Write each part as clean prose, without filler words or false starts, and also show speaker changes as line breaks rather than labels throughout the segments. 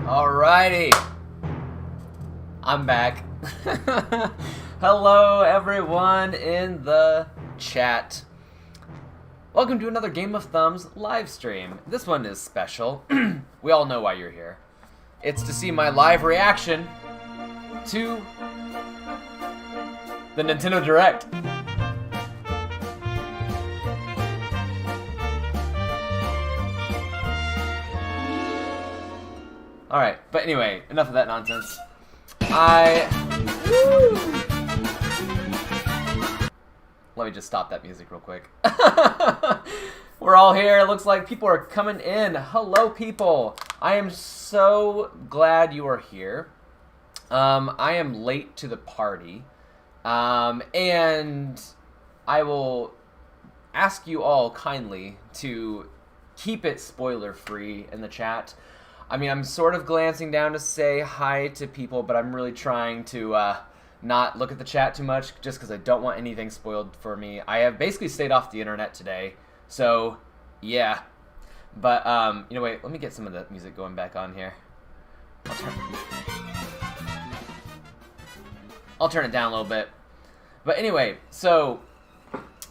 Alrighty, I'm back. Hello everyone in the chat. Welcome to another Game of Thumbs live stream. This one is special. We all know why you're here. It's to see my live reaction to the Nintendo Direct. Alright, but anyway, enough of that nonsense. Let me just stop that music real quick. We're all here. It looks like people are coming in. Hello, people. I am so glad you are here. I am late to the party. And I will ask you all kindly to keep it spoiler-free in the chat. I mean, I'm sort of glancing down to say hi to people, but I'm really trying to not look at the chat too much just because I don't want anything spoiled for me. I have basically stayed off the internet today, so yeah. But, you know, wait, let me get some of the music going back on here. I'll turn it down a little bit. But anyway, so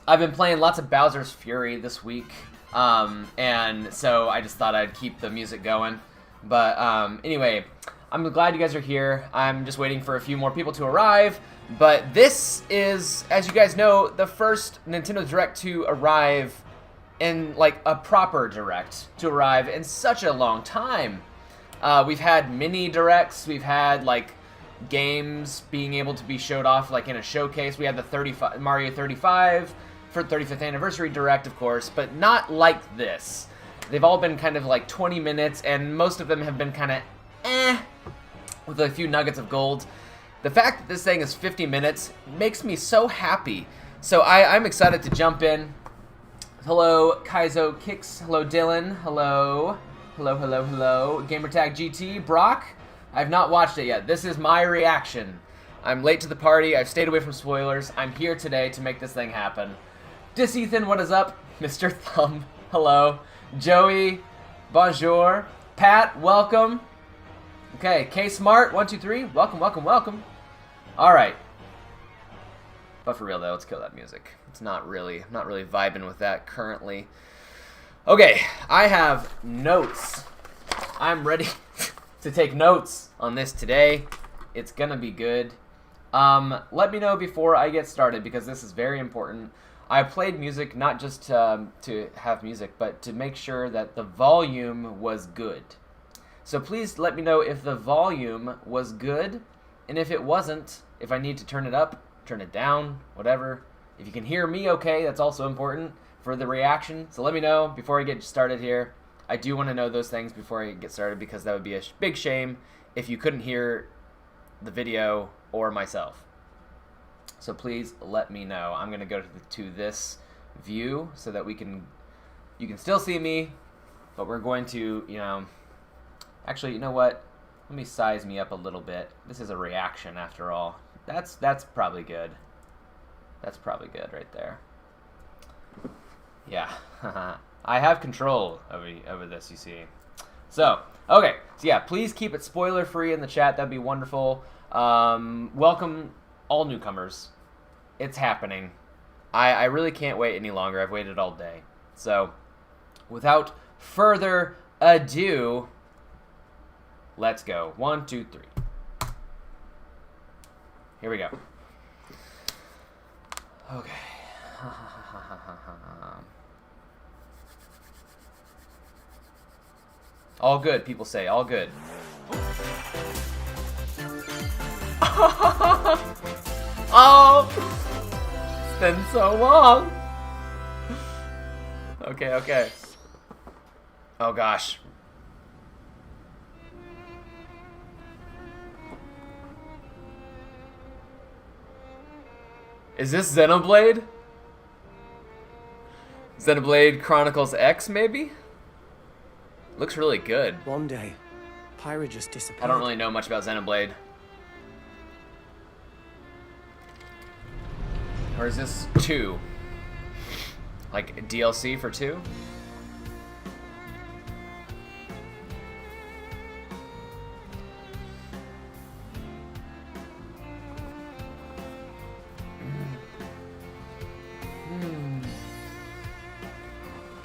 I've been playing lots of Bowser's Fury this week, and so I just thought I'd keep the music going. But anyway, I'm glad you guys are here. I'm just waiting for a few more people to arrive. But this is, as you guys know, the first Nintendo Direct to arrive in, like, a proper Direct to arrive in such a long time. We've had mini Directs. We've had, like, games being able to be showed off, like, in a showcase. We had the Mario 35 for 35th Anniversary Direct, of course, but not like this. They've all been kind of like 20 minutes, and most of them have been kind of with a few nuggets of gold. The fact that this thing is 50 minutes makes me so happy. So I'm excited to jump in. Hello, Kaizo Kicks. Hello, Dylan. Hello. Hello, hello, hello. Gamertag GT. Brock. I've not watched it yet. This is my reaction. I'm late to the party. I've stayed away from spoilers. I'm here today to make this thing happen. Dis Ethan, what is up? Mr. Thumb. Hello. Joey, bonjour. Pat, welcome. Okay, K Smart, 1, 2, 3. Welcome, welcome, welcome. All right. But for real though, let's kill that music. It's not really vibing with that currently. Okay, I have notes. I'm ready to take notes on this today. It's gonna be good. Let me know before I get started because this is very important. I played music not just to have music, but to make sure that the volume was good. So please let me know if the volume was good, and if it wasn't, if I need to turn it up, turn it down, whatever. If you can hear me okay, that's also important for the reaction. So let me know before I get started here. I do want to know those things before I get started because that would be a big shame if you couldn't hear the video or myself. So please let me know. I'm gonna go to this view so that you can still see me, but we're going to, you know, actually, you know what? Let me size me up a little bit. This is a reaction after all. That's probably good. That's probably good right there. Yeah, I have control over this, you see. So, okay, so yeah, please keep it spoiler free in the chat. That'd be wonderful. Welcome all newcomers. It's happening. I really can't wait any longer. I've waited all day. So, without further ado, let's go. 1, 2, 3. Here we go. Okay. All good, people say. All good. Oh! It's been so long. Okay, okay. Oh gosh. Is this Xenoblade? Xenoblade Chronicles X, maybe? Looks really good.
One day, Pyra just disappeared.
I don't really know much about Xenoblade. Or is this 2? Like DLC for 2?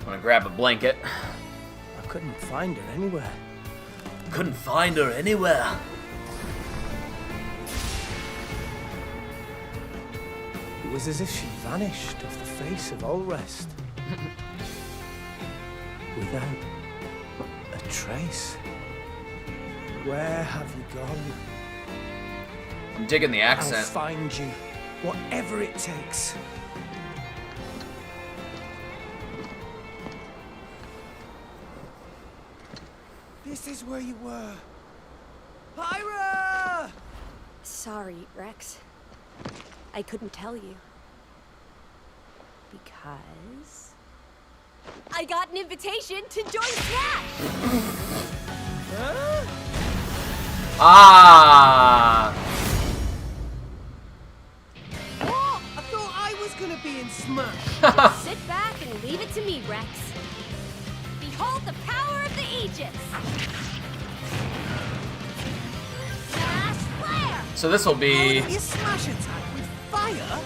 I'm gonna grab a blanket.
I couldn't find her anywhere.
Couldn't find her anywhere.
It was as if she vanished off the face of all rest. Without a trace. Where have you gone?
I'm digging the
I'll
accent.
find you, whatever it takes. This is where you were. Pyra!
Sorry, Rex. I couldn't tell you. Because... I got an invitation to join Smash!
Huh?
Ah!
What? I thought I was gonna be in Smash.
Sit back and leave it to me, Rex. Behold the power of the Aegis! Smash Flare!
So this will be
You smash attack with fire?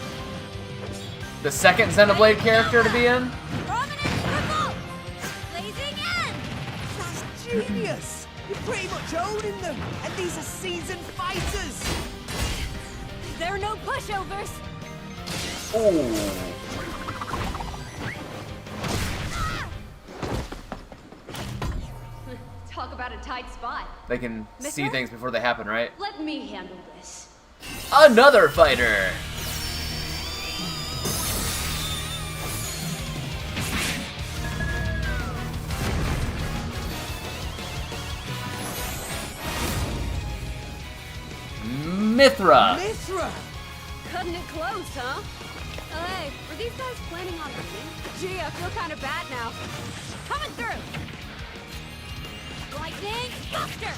the second Xenoblade character to be in.
Prominence revolt! Blazing end!
That's genius! You're pretty much owning them, and these are seasoned fighters!
There are no pushovers!
Oh.
Talk about a tight spot.
They can see
Mister?
things before they happen, right?
Let me handle this.
Another fighter. Mithra.
Mithra!
Cutting it close, huh? Oh, hey, were these guys planning on winning? Gee, I feel kind of bad now. Coming through! Lightning Buster!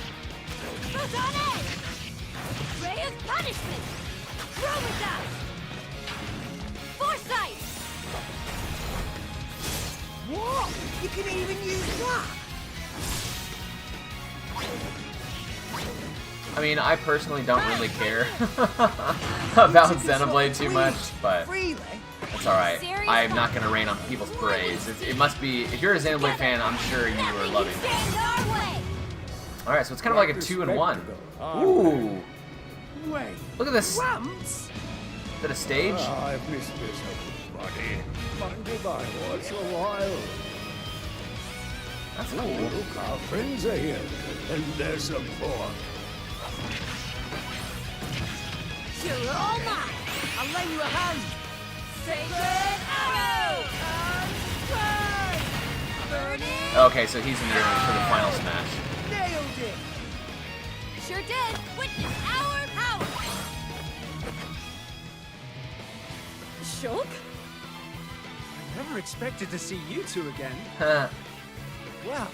Photonic! Ray of Punishment! Chroma Foresight!
What? You can even use that?
I mean, I personally don't really care about Xenoblade too much, but
Freely?
it's alright. I'm not gonna rain on people's parades. It must be, if you're a Xenoblade fan, I'm sure you are loving it.
Stand our way!
Alright, so it's kind of like a 2-in-1. Ooh,
Wait.
look at this.
Ramps?
Is that a stage?
I've missed this, buddy. My goodbye was a while.
That's cool.
Look, our friends are here, and there's some pork.
You're all mine!
I'll lend you a hand.
Sacred Arrow! Burning!
Okay, so he's in there for the final smash.
Nailed it.
Sure did! Witness our power! Shulk?
I never expected to see you two again. Well,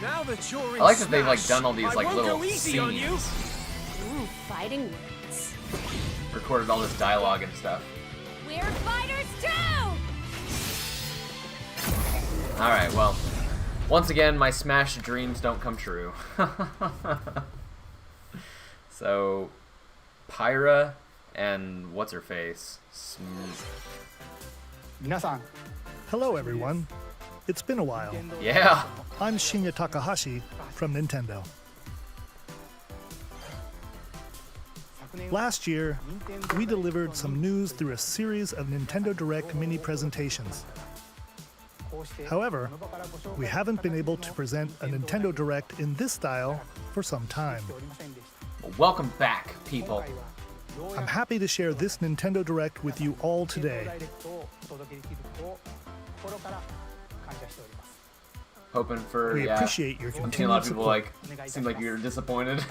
now that you're in
I like that they've like
Smash,
done all these
I
like
won't
little
go easy on you.
scenes,
Ooh, fighting words.
recorded all this dialogue and stuff.
We're fighters too!
All right, well, once again, my Smash dreams don't come true. So, Pyra and what's her face?
Hello everyone. It's been a while.
Yeah.
I'm Shinya Takahashi from Nintendo. Last year, we delivered some news through a series of Nintendo Direct mini presentations. However, we haven't been able to present a Nintendo Direct in this style for some time.
Well, welcome back, people.
I'm happy to share this Nintendo Direct with you all today.
Hoping for,
We
yeah.
appreciate your
I'm seeing a lot
continued
of people
support.
like, seem like you're disappointed.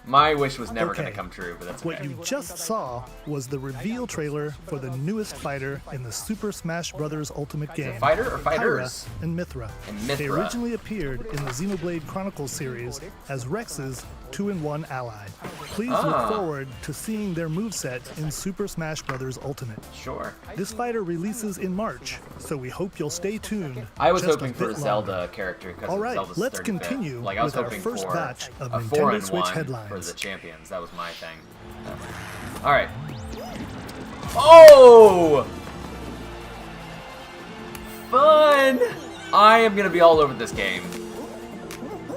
My wish was never going to
Okay.
come true, but that's
What
okay.
you just saw was the reveal trailer for the newest fighter in the Super Smash Bros. Ultimate game,
Fighter or
Pyra
fighters?
and Mithra.
And
They
Mithra.
originally appeared in the Xenoblade Chronicles series as Rex's 2-in-1 ally. Please
Ah.
look forward to seeing their moveset in Super Smash Bros. Ultimate.
Sure.
This fighter releases in March, so we hope you'll stay tuned.
I was
just
hoping
a
for a
bit
Zelda
longer.
character because
All
of
right,
Zelda's
let's
35th.
continue
Like I was
with our
hoping
first
for
batch of
a
Nintendo Switch
4-in-1 for
headlines.
the champions. That was my thing. All right. Oh! I am gonna be all over this game.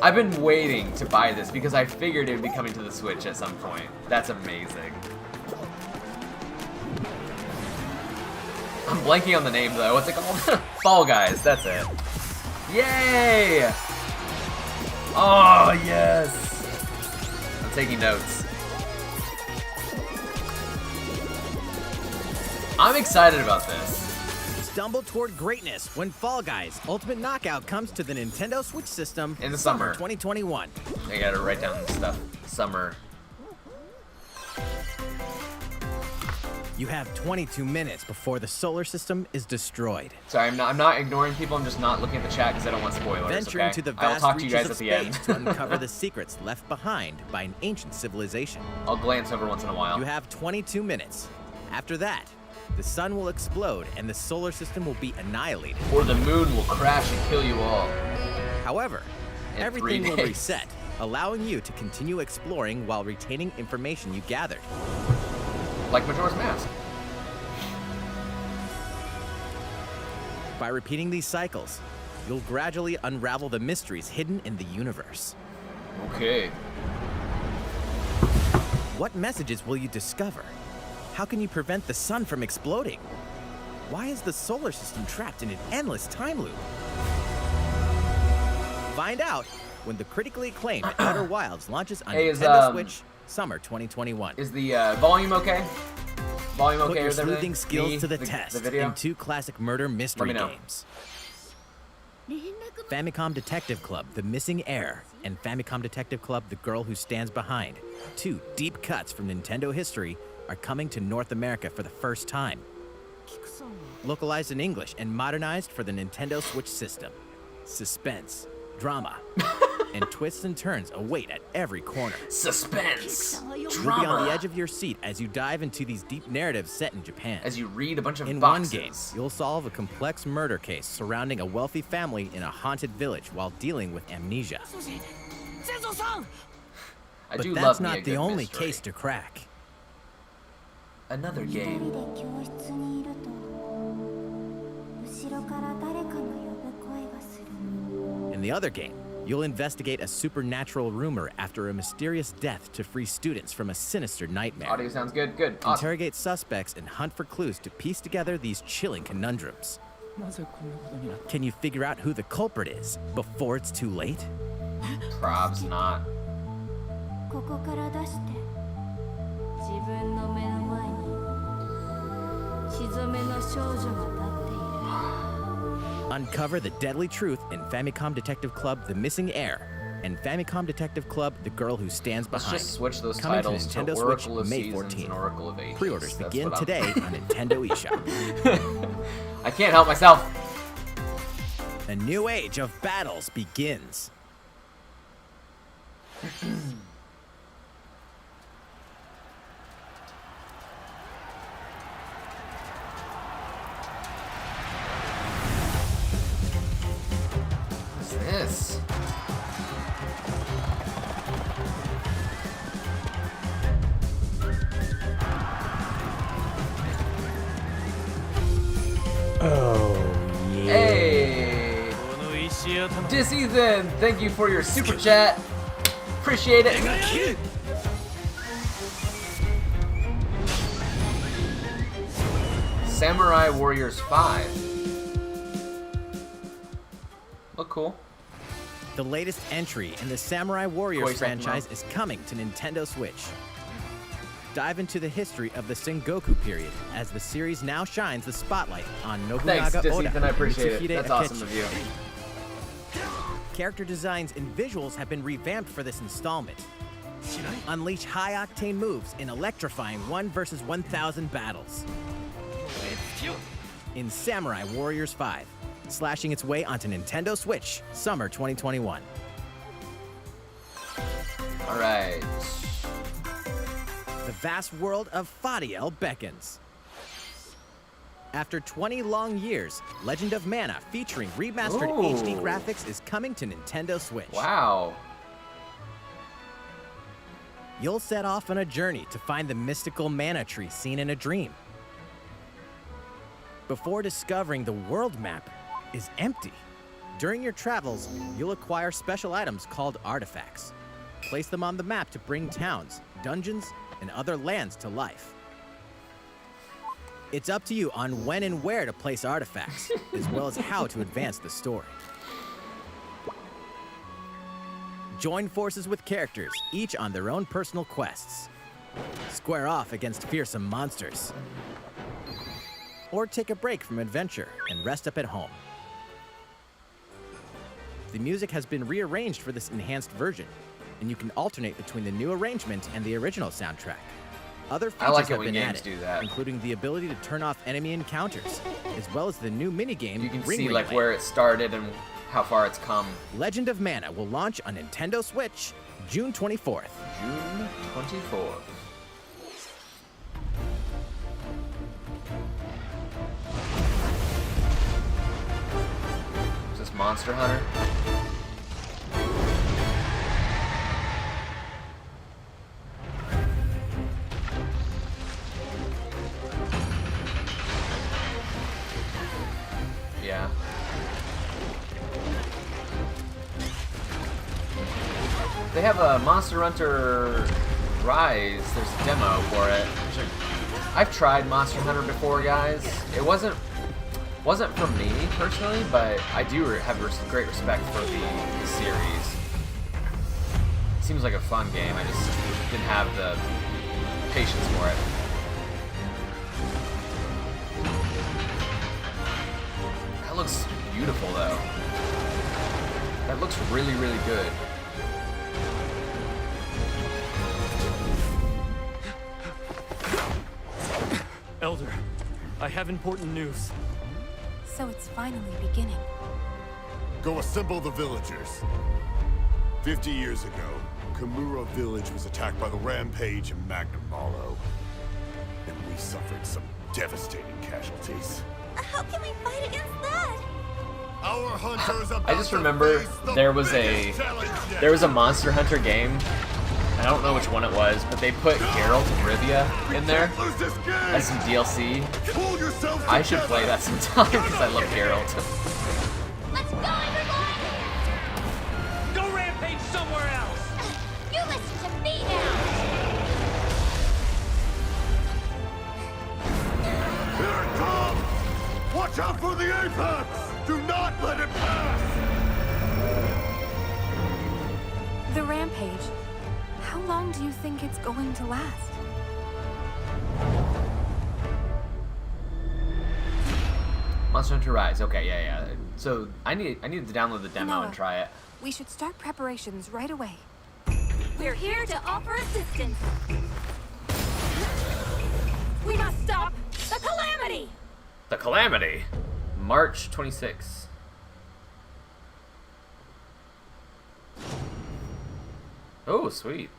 I've been waiting to buy this because I figured it would be coming to the Switch at some point. That's amazing. I'm blanking on the name though. What's it called? Fall Guys, that's it. Yay! Oh, yes! I'm taking notes. I'm excited about this.
Stumble toward greatness when Fall Guys Ultimate Knockout comes to the Nintendo Switch system
In the summer.
2021.
I gotta write down this stuff. Summer.
You have 22 minutes before the solar system is destroyed.
Sorry, I'm not ignoring people. I'm just not looking at the chat because I don't want spoilers.
Venture
Okay?
into the
I will
vast
talk to you
reaches
guys
of
at the end.
space to uncover the secrets left behind by an ancient civilization.
I'll glance over once in a while.
You have 22 minutes. After that, the sun will explode and the solar system will be annihilated.
Or the moon will crash and kill you all.
However,
In
everything
3
will
days.
reset, allowing you to continue exploring while retaining information you gathered.
Like Majora's Mask.
By repeating these cycles, you'll gradually unravel the mysteries hidden in the universe.
Okay.
What messages will you discover? How can you prevent the sun from exploding? Why is the solar system trapped in an endless time loop? Find out when the critically acclaimed Outer Wilds launches on
Hey, is,
Nintendo Switch summer 2021.
Is the volume okay? Volume
Put
okay
your
with everything?
sleuthing skills
Me,
to the test
The video?
in 2 classic murder mystery
Let me know.
games. Famicom Detective Club, The Missing Heir, and Famicom Detective Club, The Girl Who Stands Behind, 2 deep cuts from Nintendo history, are coming to North America for the first time. Localized in English and modernized for the Nintendo Switch system. Suspense, drama, and twists and turns await at every corner.
Suspense.
You'll be on the
Drama.
edge of your seat as you dive into these deep narratives set in Japan.
As you read a bunch of
In
boxes.
one game, you'll solve a complex murder case surrounding a wealthy family in a haunted village while dealing with amnesia.
I
But
do
that's
love me a
not the
good
only
mystery.
case to crack.
Another game.
教室にいると後ろから誰かの呼ぶ声がする
In the other game, you'll investigate a supernatural rumor after a mysterious death to free students from a sinister nightmare.
Audio sounds good. Good. Awesome.
Interrogate suspects and hunt for clues to piece together these chilling conundrums. Can you figure out who the culprit is before it's too late?
Probs not.
ここから出して自分の目の前に血染めの少女が立っている
Uncover the deadly truth in Famicom Detective Club The Missing Heir and Famicom Detective Club The Girl Who Stands
Let's
Behind.
just switch those
Coming
titles
to
to
Nintendo
Oracle
Switch
of
May
Seasons
14th.
and Oracle of Ages.
Pre-orders
That's
begin
what I'm-
today on Nintendo eShop.
I can't help myself.
A new age of battles begins.
What's this? Hey! Dis Ethan, thank you for your super chat. Appreciate it. Samurai Warriors 5. Look cool.
The latest entry in the Samurai Warriors
Koei
franchise
Sentinel.
is coming to Nintendo Switch. Dive into the history of the Sengoku period as the series now shines the spotlight on
Thanks,
Nobunaga
Dis
Oda
Ethan. I
and
appreciate it.
Mitsuhide
That's awesome
Akechi.
of you.
Character designs and visuals have been revamped for this installment. Unleash high-octane moves in electrifying 1 versus 1,000 battles. In Samurai Warriors 5, slashing its way onto Nintendo Switch, summer 2021.
All right.
The vast world of Fadiel beckons. After 20 long years, Legend of Mana featuring remastered
Ooh.
HD graphics is coming to Nintendo Switch.
Wow.
You'll set off on a journey to find the mystical mana tree seen in a dream. Before discovering the world map is empty. During your travels, you'll acquire special items called artifacts. Place them on the map to bring towns, dungeons, and other lands to life. It's up to you on when and where to place artifacts, as well as how to advance the story. Join forces with characters, each on their own personal quests. Square off against fearsome monsters. Or take a break from adventure and rest up at home. The music has been rearranged for this enhanced version, and you can alternate between the new arrangement and the original soundtrack. Other features
like it
have
when
been
games
added,
do that.
including the ability to turn off enemy encounters, as well as the new minigame
You can
Ring
see
Ring
like
Land.
where it started and how far it's come.
Legend of Mana will launch on Nintendo Switch June 24th.
June 24th. Is this Monster Hunter? Yeah. They have a Monster Hunter Rise. There's a demo for it. I've tried Monster Hunter before, guys. It wasn't for me personally, but I do have great respect for the series. It seems like a fun game. I just didn't have the patience for it. That looks beautiful, though. That looks really, really good.
Elder, I have important news.
So it's finally beginning.
Go assemble the villagers. 50 years ago, Kamura village was attacked by the Rampage and Magnum Malo. And we suffered some devastating casualties.
How can we fight against that?
Our hunters
I just remember there was a Monster Hunter game. I don't know which one it was, but they put Geralt of Rivia in there as some DLC. I should play that sometime because I love Geralt.
Let's go, everyone!
Go rampage somewhere else!
You listen to me now!
Here it comes! Watch out for the apex! Do not let it pass!
The rampage. How long do you think it's going to last?
Monster Hunter Rise. Okay, yeah. So I needed to download the demo and try it.
We should start preparations right away. We're here to offer assistance.
We must stop the calamity!
The Calamity. March 26th. Oh, sweet.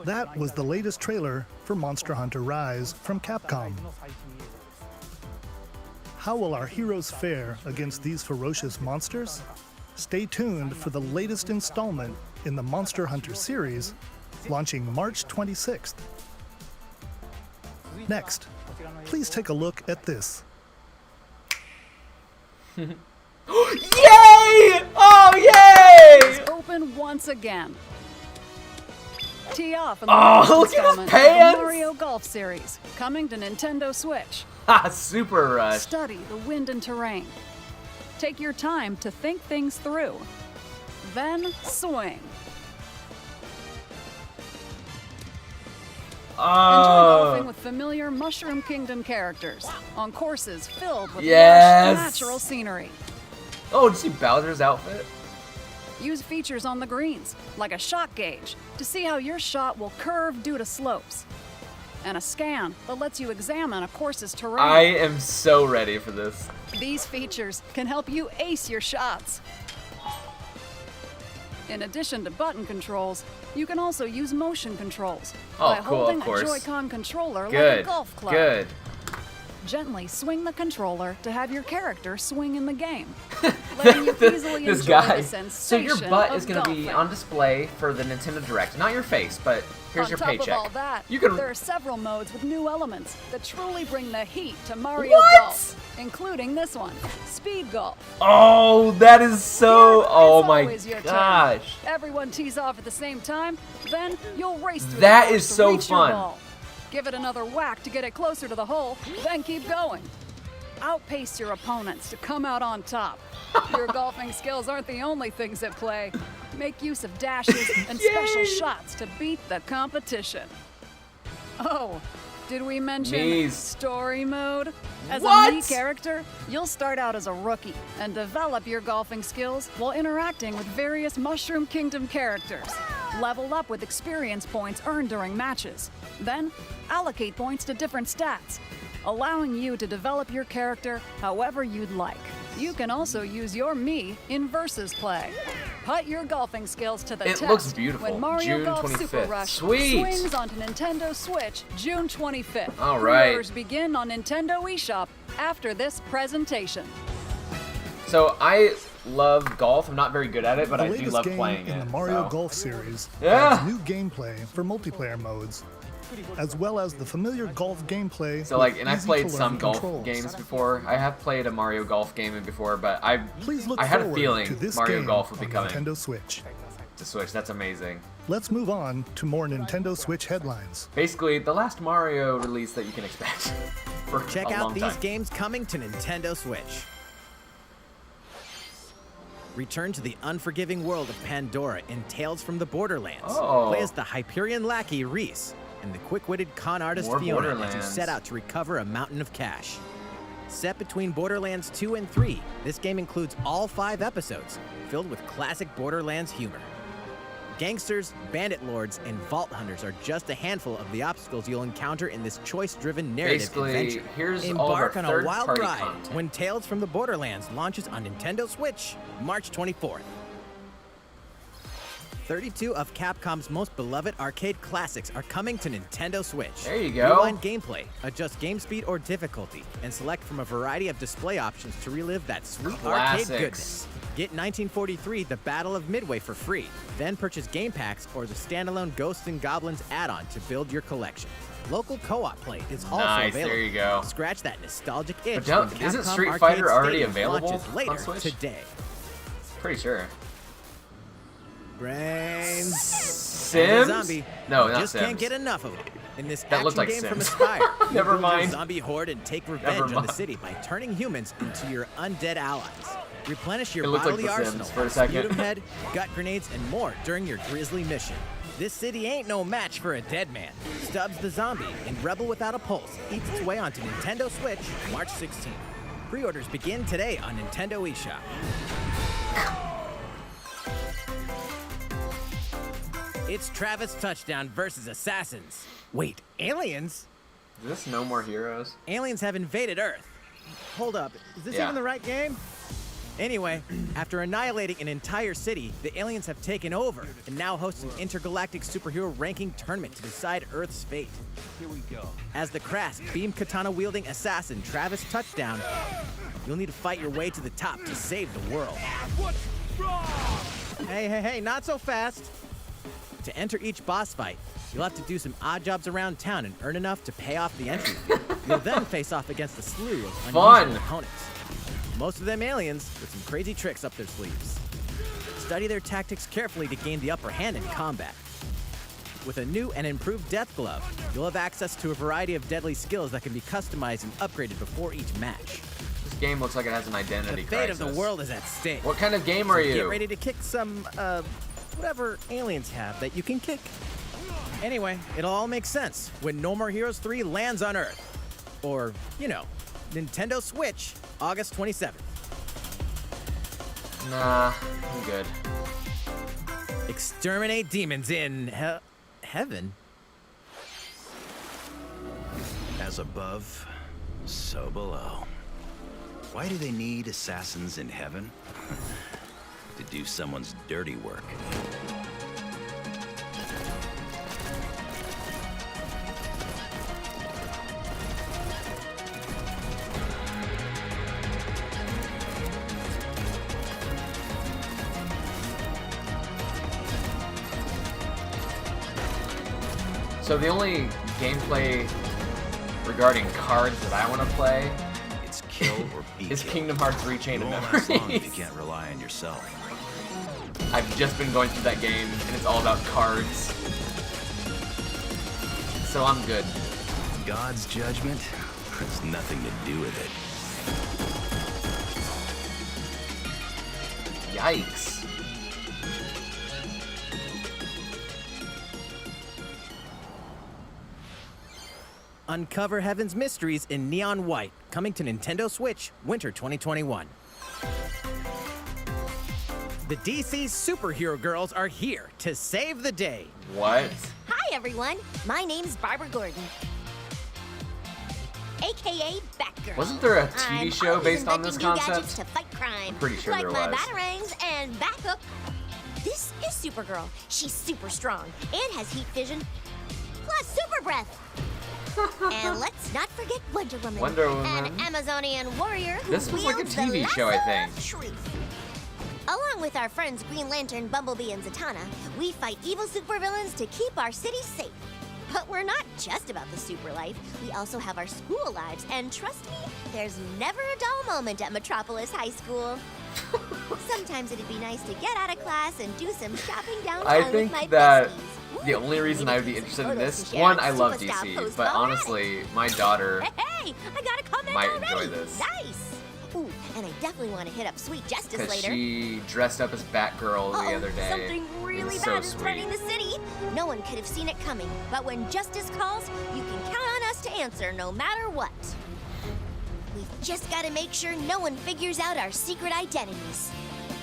That was the latest trailer for Monster Hunter Rise from Capcom. How will our heroes fare against these ferocious monsters? Stay tuned for the latest installment in the Monster Hunter series, launching March 26th. Next, please take a look at this.
Yay! Oh, yay!
Open once again. Tee off in the
Oh,
latest
look at his
installment of the
pants!
Mario Golf series, coming to Nintendo Switch.
Ha! Super Rush.
Study the wind and terrain. Take your time to think things through. Then swing. Enjoy golfing with familiar Mushroom Kingdom characters on courses filled with
Yes!
lush natural scenery.
Oh, did you see Bowser's outfit?
Use features on the greens, like a shot gauge, to see how your shot will curve due to slopes. And a scan that lets you examine a course's terrain.
I am so ready for this.
These features can help you ace your shots. In addition to button controls, you can also use motion controls
Oh,
by
cool,
holding
of course.
a Joy-Con controller like a
Good.
golf club.
Good.
gently swing the controller to have your character swing in the game, letting you easily
This
enjoy
guy.
the
So
sensation
your butt
of
is going to be
golfing.
on display for the Nintendo Direct. Not your face, but here's
On
your
top
paycheck.
of all that,
You can.
there are several modes with new elements that truly bring the heat to Mario
What?
Golf, including this one, Speed Golf.
Oh, that is so.
Here
Oh
is
my
always your turn.
gosh.
Everyone tees off at the same time, then you'll race through
That
the
is
course to
so
reach your
fun.
ball. Give it another whack to get it closer to the hole, then keep going. Outpace your opponents to come out on top. Your golfing skills aren't the only things at play. Make use of dashes and special shots to beat the competition. Oh, did we mention
Knees.
story mode? As
What?
a Mii character, you'll start out as a rookie and develop your golfing skills while interacting with various Mushroom Kingdom characters. Level up with experience points earned during matches. Then, allocate points to different stats, allowing you to develop your character however you'd like. You can also use your Mii in versus play. Put your golfing skills to the
It
test
looks beautiful.
when Mario
June
Golf
25th.
Super Rush
Sweet.
swings onto Nintendo Switch June 25th.
All right.
Pre-orders begin on Nintendo eShop after this presentation.
So I love golf. I'm not very good at it, but
The
I do
latest
love
game
playing
in
it.
the Mario
so.
Golf series
Yeah.
adds new gameplay for multiplayer modes, as well as the familiar golf gameplay.
So like,
with
and I've
easy
played
to
some
learn
golf
controls.
games before. I have played a Mario Golf game before, but
Please look
I had a
forward
feeling
to this
Mario
game
Golf would be
on
coming
Nintendo Switch.
to Switch. That's amazing.
Let's move on to more Nintendo Switch headlines.
Basically, the last Mario release that you can expect for
Check
a
out
long
these
time.
games coming to Nintendo Switch. Return to the unforgiving world of Pandora in Tales from the Borderlands.
Oh.
Play as the Hyperion lackey Reese and the quick-witted con artist
More
Fiona as you
Borderlands.
set out to recover a mountain of cash. Set between Borderlands 2 and 3, this game includes all 5 episodes, filled with classic Borderlands humor. Gangsters, bandit lords, and vault hunters are just a handful of the obstacles you'll encounter in this choice-driven narrative
Basically,
adventure.
here's all of our
Embark on a wild
third-party
ride
content.
when Tales from the Borderlands launches on Nintendo Switch, March 24th. 32 of Capcom's most beloved arcade classics are coming to Nintendo Switch.
There you go.
Rewind gameplay, adjust game speed or difficulty, and select from a variety of display options to relive that sweet
Classics.
arcade goodness. Get 1943 The Battle of Midway for free, then purchase game packs or the standalone Ghosts and Goblins add-on to build your collection. Local co-op play is also
Nice,
available.
there you go.
Scratch that nostalgic itch.
But don't-
when
isn't
Capcom
Street
Arcade
Fighter already
Stadium
available
launches
on
later
Switch?
today.
Pretty sure.
Brains.
Sims?
Zombie.
No,
You
not
just
Sims.
can't get enough of it. In this
That looked
action
like
game from
Sims.
Aspire, you
Never
build your
mind.
zombie horde and take
Never
revenge on the
mind.
city by turning humans into your undead allies. Replenish your
It looked like
bodily
The Sims
arsenal,
for a
with
second.
sputum head, gut grenades, and more during your grisly mission. This city ain't no match for a dead man. Stubbs the Zombie in Rebel Without a Pulse eats its way onto Nintendo Switch March 16th. Pre-orders begin today on Nintendo eShop. It's Travis Touchdown versus Assassins. Wait, aliens?
Is this No More Heroes?
Aliens have invaded Earth. Hold up, is this
Yeah.
even the right game? Anyway, after annihilating an entire city, the aliens have taken over and now host an intergalactic superhero ranking tournament to decide Earth's fate.
Here we go.
As the crass, beam katana-wielding assassin Travis Touchdown, you'll need to fight your way to the top to save the world.
What's wrong?
Hey, not so fast. To enter each boss fight, you'll have to do some odd jobs around town and earn enough to pay off the entry fee. You'll then face off against a slew of
Fun.
unusual opponents. Most of them aliens with some crazy tricks up their sleeves. Study their tactics carefully to gain the upper hand in combat. With a new and improved death glove, you'll have access to a variety of deadly skills that can be customized and upgraded before each match.
This game looks like it has an identity
The fate
crisis.
of the world is at stake.
What kind of game are
So
you?
Get ready to kick some, whatever aliens have that you can kick. Anyway, it'll all make sense when No More Heroes 3 lands on Earth. Or, you know, Nintendo Switch, August 27th.
Nah, I'm good.
Exterminate demons in heaven?
As above, so below. Why do they need assassins in heaven? To do someone's dirty work.
So the only gameplay regarding cards that I want to play
It's kill or be
is
killed.
Kingdom Hearts 3 Chain
You
of
won't last long if you
Memories.
can't rely on yourself.
I've just been going through that game, and it's all about cards. So I'm good.
God's judgment has nothing to do with it.
Yikes.
Uncover Heaven's mysteries in neon white, coming to Nintendo Switch, winter 2021. The DC superhero girls are here to save the day.
What?
Hi, everyone. My name's Barbara Gordon, aka Batgirl.
Wasn't there a TV
I'm
show
always
based on this
inventing new
concept?
gadgets to fight crime.
I'm pretty sure
like
there
my
was.
batarangs and backup. This is Supergirl. She's super strong and has heat vision, plus super breath. And let's not forget Wonder Woman.
Wonder Woman.
An Amazonian warrior who
This was like a
wields
TV
the
show, I
lasso
think.
of truth. Along with our friends Green Lantern, Bumblebee, and Zatanna, we fight evil supervillains to keep our city safe. But we're not just about the super life. We also have our school lives, and trust me, there's never a dull moment at Metropolis High School. Sometimes it'd be nice to get out of class and do some shopping downtown
I
with
think
my
that
besties.
the only reason I would be interested in this, one, I love DC, but honestly, my daughter
Hey, I got a comment
might
already.
enjoy this.
Nice. Ooh, and I definitely want to hit up Sweet Justice
because
later.
she dressed up as Batgirl the other day.
Something
It
really
was
bad
so
is
sweet.
threatening the city. No one could have seen it coming, but when justice calls, you can count on us to answer no matter what. We've just got to make sure no one figures out our secret identities.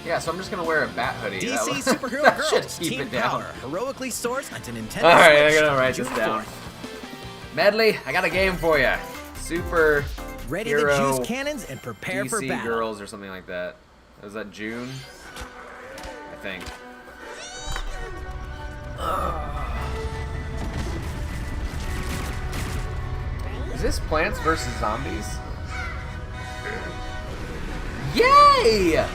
Yeah, so I'm just gonna wear a bat hoodie.
DC
That
superhero
that should
girls,
keep
team
it down.
power, heroically soars onto Nintendo
All right,
Switch.
I gotta write this
June
down.
4th.
Medley, I got a game for you. Super
Ready
hero
to juice cannons and prepare for
DC
battle.
Girls or something like that. Was that June? I think. Is this Plants vs. Zombies? Yay!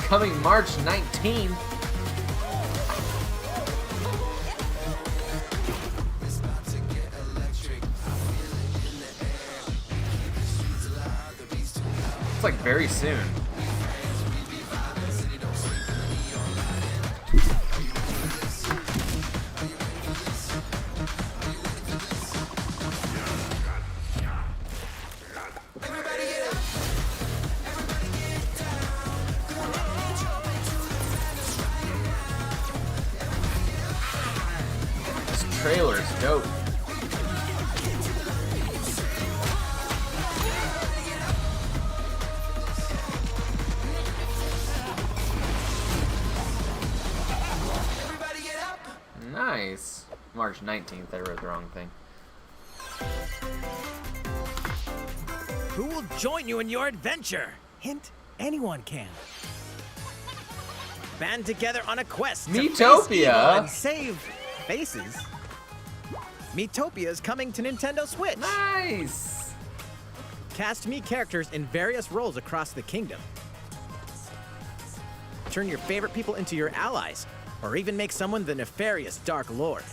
Coming March 19th. It's like very soon. This trailer is dope. Nice. March 19th, I wrote the wrong thing.
Who will join you in your adventure? Hint, anyone can. Band together on a quest to face
Miitopia?
evil and save faces. Miitopia is coming to Nintendo Switch.
Nice!
Cast Mii characters in various roles across the kingdom. Turn your favorite people into your allies, or even make someone the nefarious Dark Lord.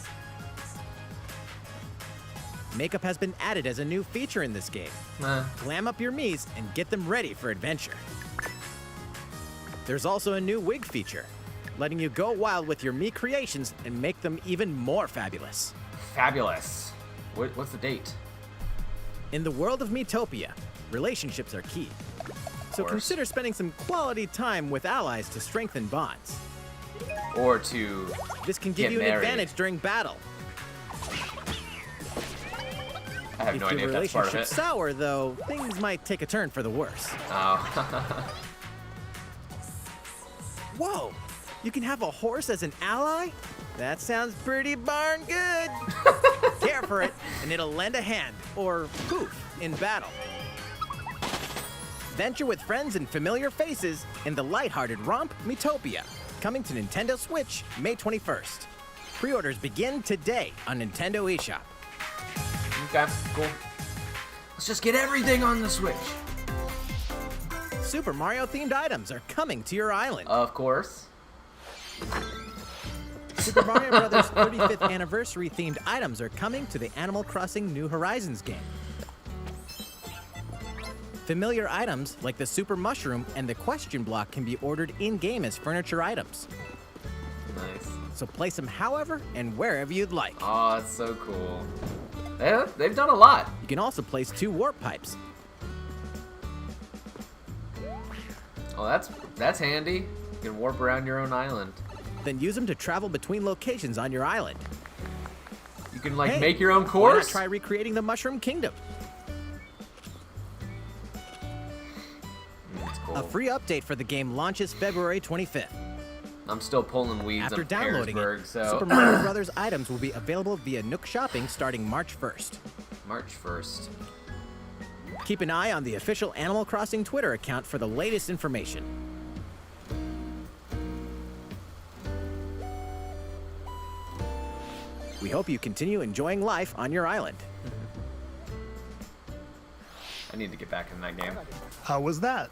Makeup has been added as a new feature in this game. Glam up your Miis and get them ready for adventure. There's also a new wig feature, letting you go wild with your Mii creations and make them even more fabulous.
Fabulous. What's the date?
In the world of Miitopia, relationships are key. So
course.
consider spending some quality time with allies to strengthen bonds.
Or to
This can
get
give you an
married.
advantage during battle.
I have
If
no idea
your
if that's part of
relationship's
it.
sour, though, things might take a turn for the worse.
Oh.
Whoa! You can have a horse as an ally? That sounds pretty darn good. Care for it, and it'll lend a hand, or poof, in battle. Venture with friends and familiar faces in the lighthearted romp Miitopia, coming to Nintendo Switch May 21st. Pre-orders begin today on Nintendo eShop.
Okay, cool. Let's just get everything on the Switch.
Super Mario-themed items are coming to your island.
Of course.
Super Mario Bros. 35th anniversary themed items are coming to the Animal Crossing New Horizons game. Familiar items like the Super Mushroom and the Question Block can be ordered in-game as furniture items.
Nice.
So place them however and wherever you'd like.
Oh, that's so cool. They've done a lot.
You can also place 2 warp pipes.
Oh, that's handy. You can warp around your own island.
Then use them to travel between locations on your island.
You can like
Hey,
make your own
Why
course.
not try recreating the Mushroom Kingdom?
That's cool.
A free update for the game launches February 25th.
I'm still pulling weeds
After
on
downloading
Harrisburg,
it,
so
Super Mario Bros. Items will be available via Nook Shopping starting March 1st.
March 1st.
Keep an eye on the official Animal Crossing Twitter account for the latest information. We hope you continue enjoying life on your island.
I need to get back in that game.
How was that?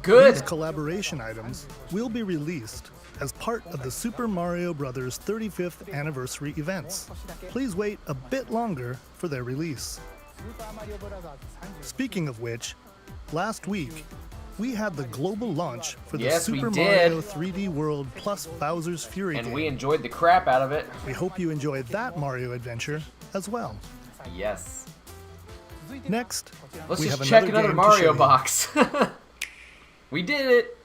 Good.
These collaboration items will be released as part of the Super Mario Bros. 35th anniversary events. Please wait a bit longer for their release. Speaking of which, last week, we had the global launch for the
Yes, we
Super
did.
Mario 3D World plus Bowser's Fury
And
game.
we enjoyed the crap out of it.
We hope you enjoyed that Mario adventure as well.
Yes.
Next,
Let's
we
just
have
check
another
another
game to show
Mario
you.
box. We did it.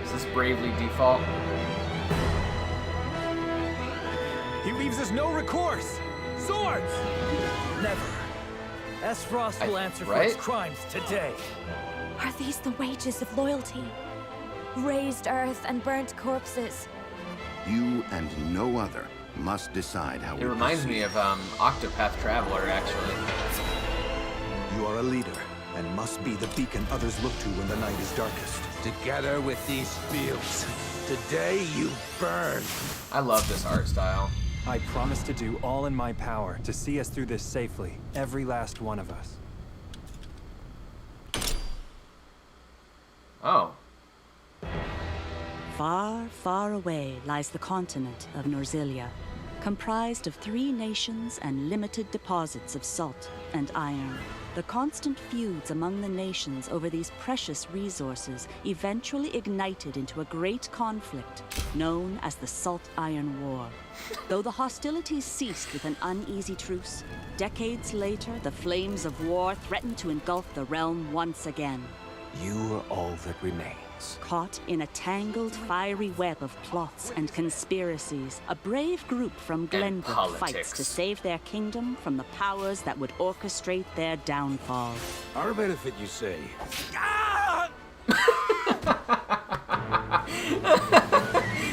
Is this Bravely Default?
He leaves us no recourse. Swords!
Never. S-Frost will answer for his
right?
crimes today.
Are these the wages of loyalty? Raised earth and burnt corpses.
You and no other must decide how
It reminds me of Octopath Traveler, actually.
You are a leader and must be the beacon others look to when the night is darkest.
Together with these fields, today you burn.
I love this art style.
I promise to do all in my power to see us through this safely, every last one of us.
Oh.
Far, far away lies the continent of Norzilia, comprised of 3 nations and limited deposits of salt and iron. The constant feuds among the nations over these precious resources eventually ignited into a great conflict known as the Salt Iron War. Though the hostilities ceased with an uneasy truce, decades later the flames of war threatened to engulf the realm once again.
You are all that remains.
Caught in a tangled, fiery web of plots and conspiracies, a brave group from Glenbrook fights to save their kingdom from the powers that would orchestrate their downfall.
Our benefit, you say?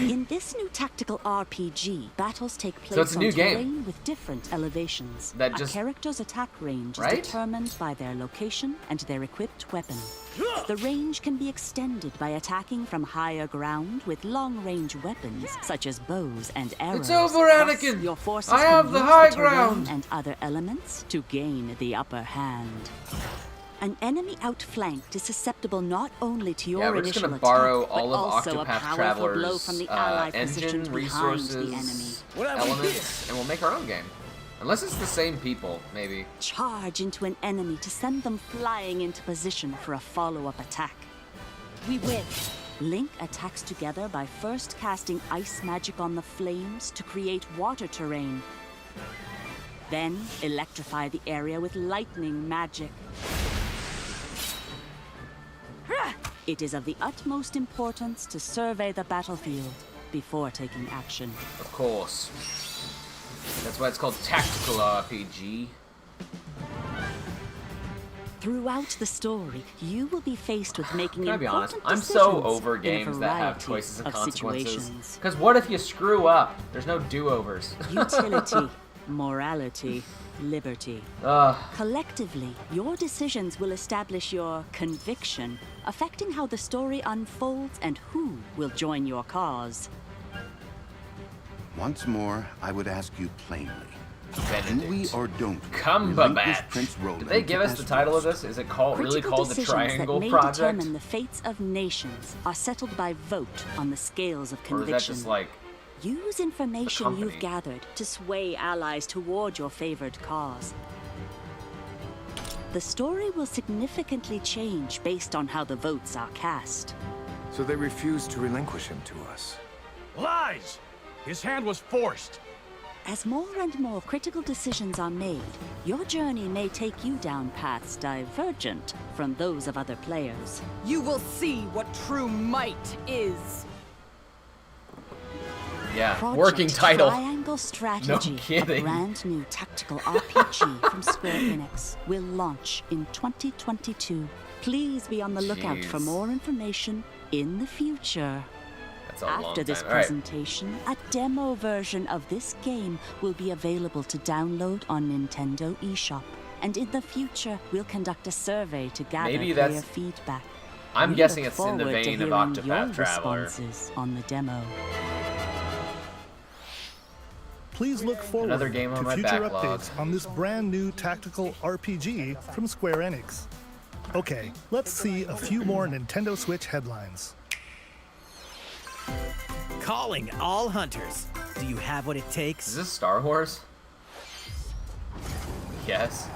In this new tactical RPG, battles take place
So it's a new
on
game.
terrain with different elevations.
That
a
just-
character's attack range
Right?
is determined by their location and their equipped weapon. The range can be extended by attacking from higher ground with long-range weapons such as bows and arrows.
It's over,
Thus,
Anakin!
your forces
I
can
have the
use
high
terrain
ground!
and other elements to gain the upper hand. An enemy outflanked is susceptible not only to your
Yeah, we're just
initial
gonna borrow
attack, but
all of
also a
Octopath
powerful blow
Traveler's
from the ally
engine,
positioned behind the enemy.
resources, elements, and we'll make our own game. Unless it's the same people, maybe.
Charge into an enemy to send them flying into position for a follow-up attack. We win. Link attacks together by first casting ice magic on the flames to create water terrain. Then electrify the area with lightning magic. It is of the utmost importance to survey the battlefield before taking action.
Of course. That's why it's called Tactical RPG.
Throughout the story, you will be faced with making
Can I be honest?
important
I'm so
decisions
over
in a
games that have
variety
choices and
of
consequences.
situations.
Because what if you screw up? There's no do-overs.
Utility, morality, liberty. Collectively, your decisions will establish your conviction, affecting how the story unfolds and who will join your cause.
Once more, I would ask you plainly. Do we or don't
Cumberbatch.
Prince Roland?
Did they give us the title of this? Is it really called the Triangle
that may
Project?
determine the fates of nations are settled by vote on the scales of conviction.
Or is that just like
use information you've gathered to sway allies toward your favored cause. The story will significantly change based on how the votes are cast.
So they refused to relinquish him to us.
Lies! His hand was forced.
As more and more critical decisions are made, your journey may take you down paths divergent from those of other players.
You will see what true might is.
Yeah,
Project
working title.
Triangle Strategy,
No kidding.
a brand new tactical RPG from Square Enix, will launch in 2022. Please be on the lookout for more information in the future.
That's a long
After this
time. All right.
presentation, a demo version of this game will be available to download on Nintendo eShop. And in the future, we'll conduct a survey to gather
Maybe
player
that's-
feedback.
I'm
We
guessing
look
it's in the
forward to
vein of
hearing
Octopath
your
Traveler.
responses on the demo.
Please look forward
Another game on
to
my
future
backlog.
updates on this brand new tactical RPG from Square Enix. Okay, let's see a few more Nintendo Switch headlines.
Calling all hunters. Do you have what it takes?
Is this Star Wars? Yes.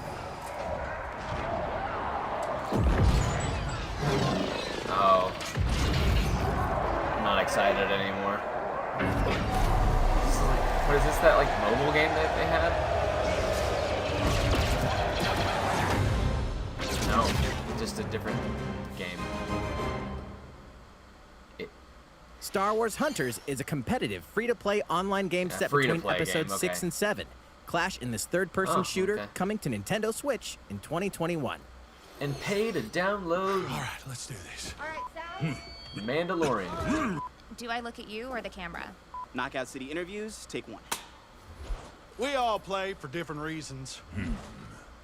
Oh. I'm not excited anymore. What is this, that like mobile game that they had? No, just a different game.
Star Wars Hunters is a competitive, free-to-play online game set between
free-to-play
episodes
game,
6
okay.
and 7. Clash in this third-person
Oh,
shooter
okay.
coming to Nintendo Switch in 2021.
And pay to download.
All right, let's do this.
All right, Sal.
Mandalorian.
Do I look at you or the camera?
Knockout City interviews, take one.
We all play for different reasons.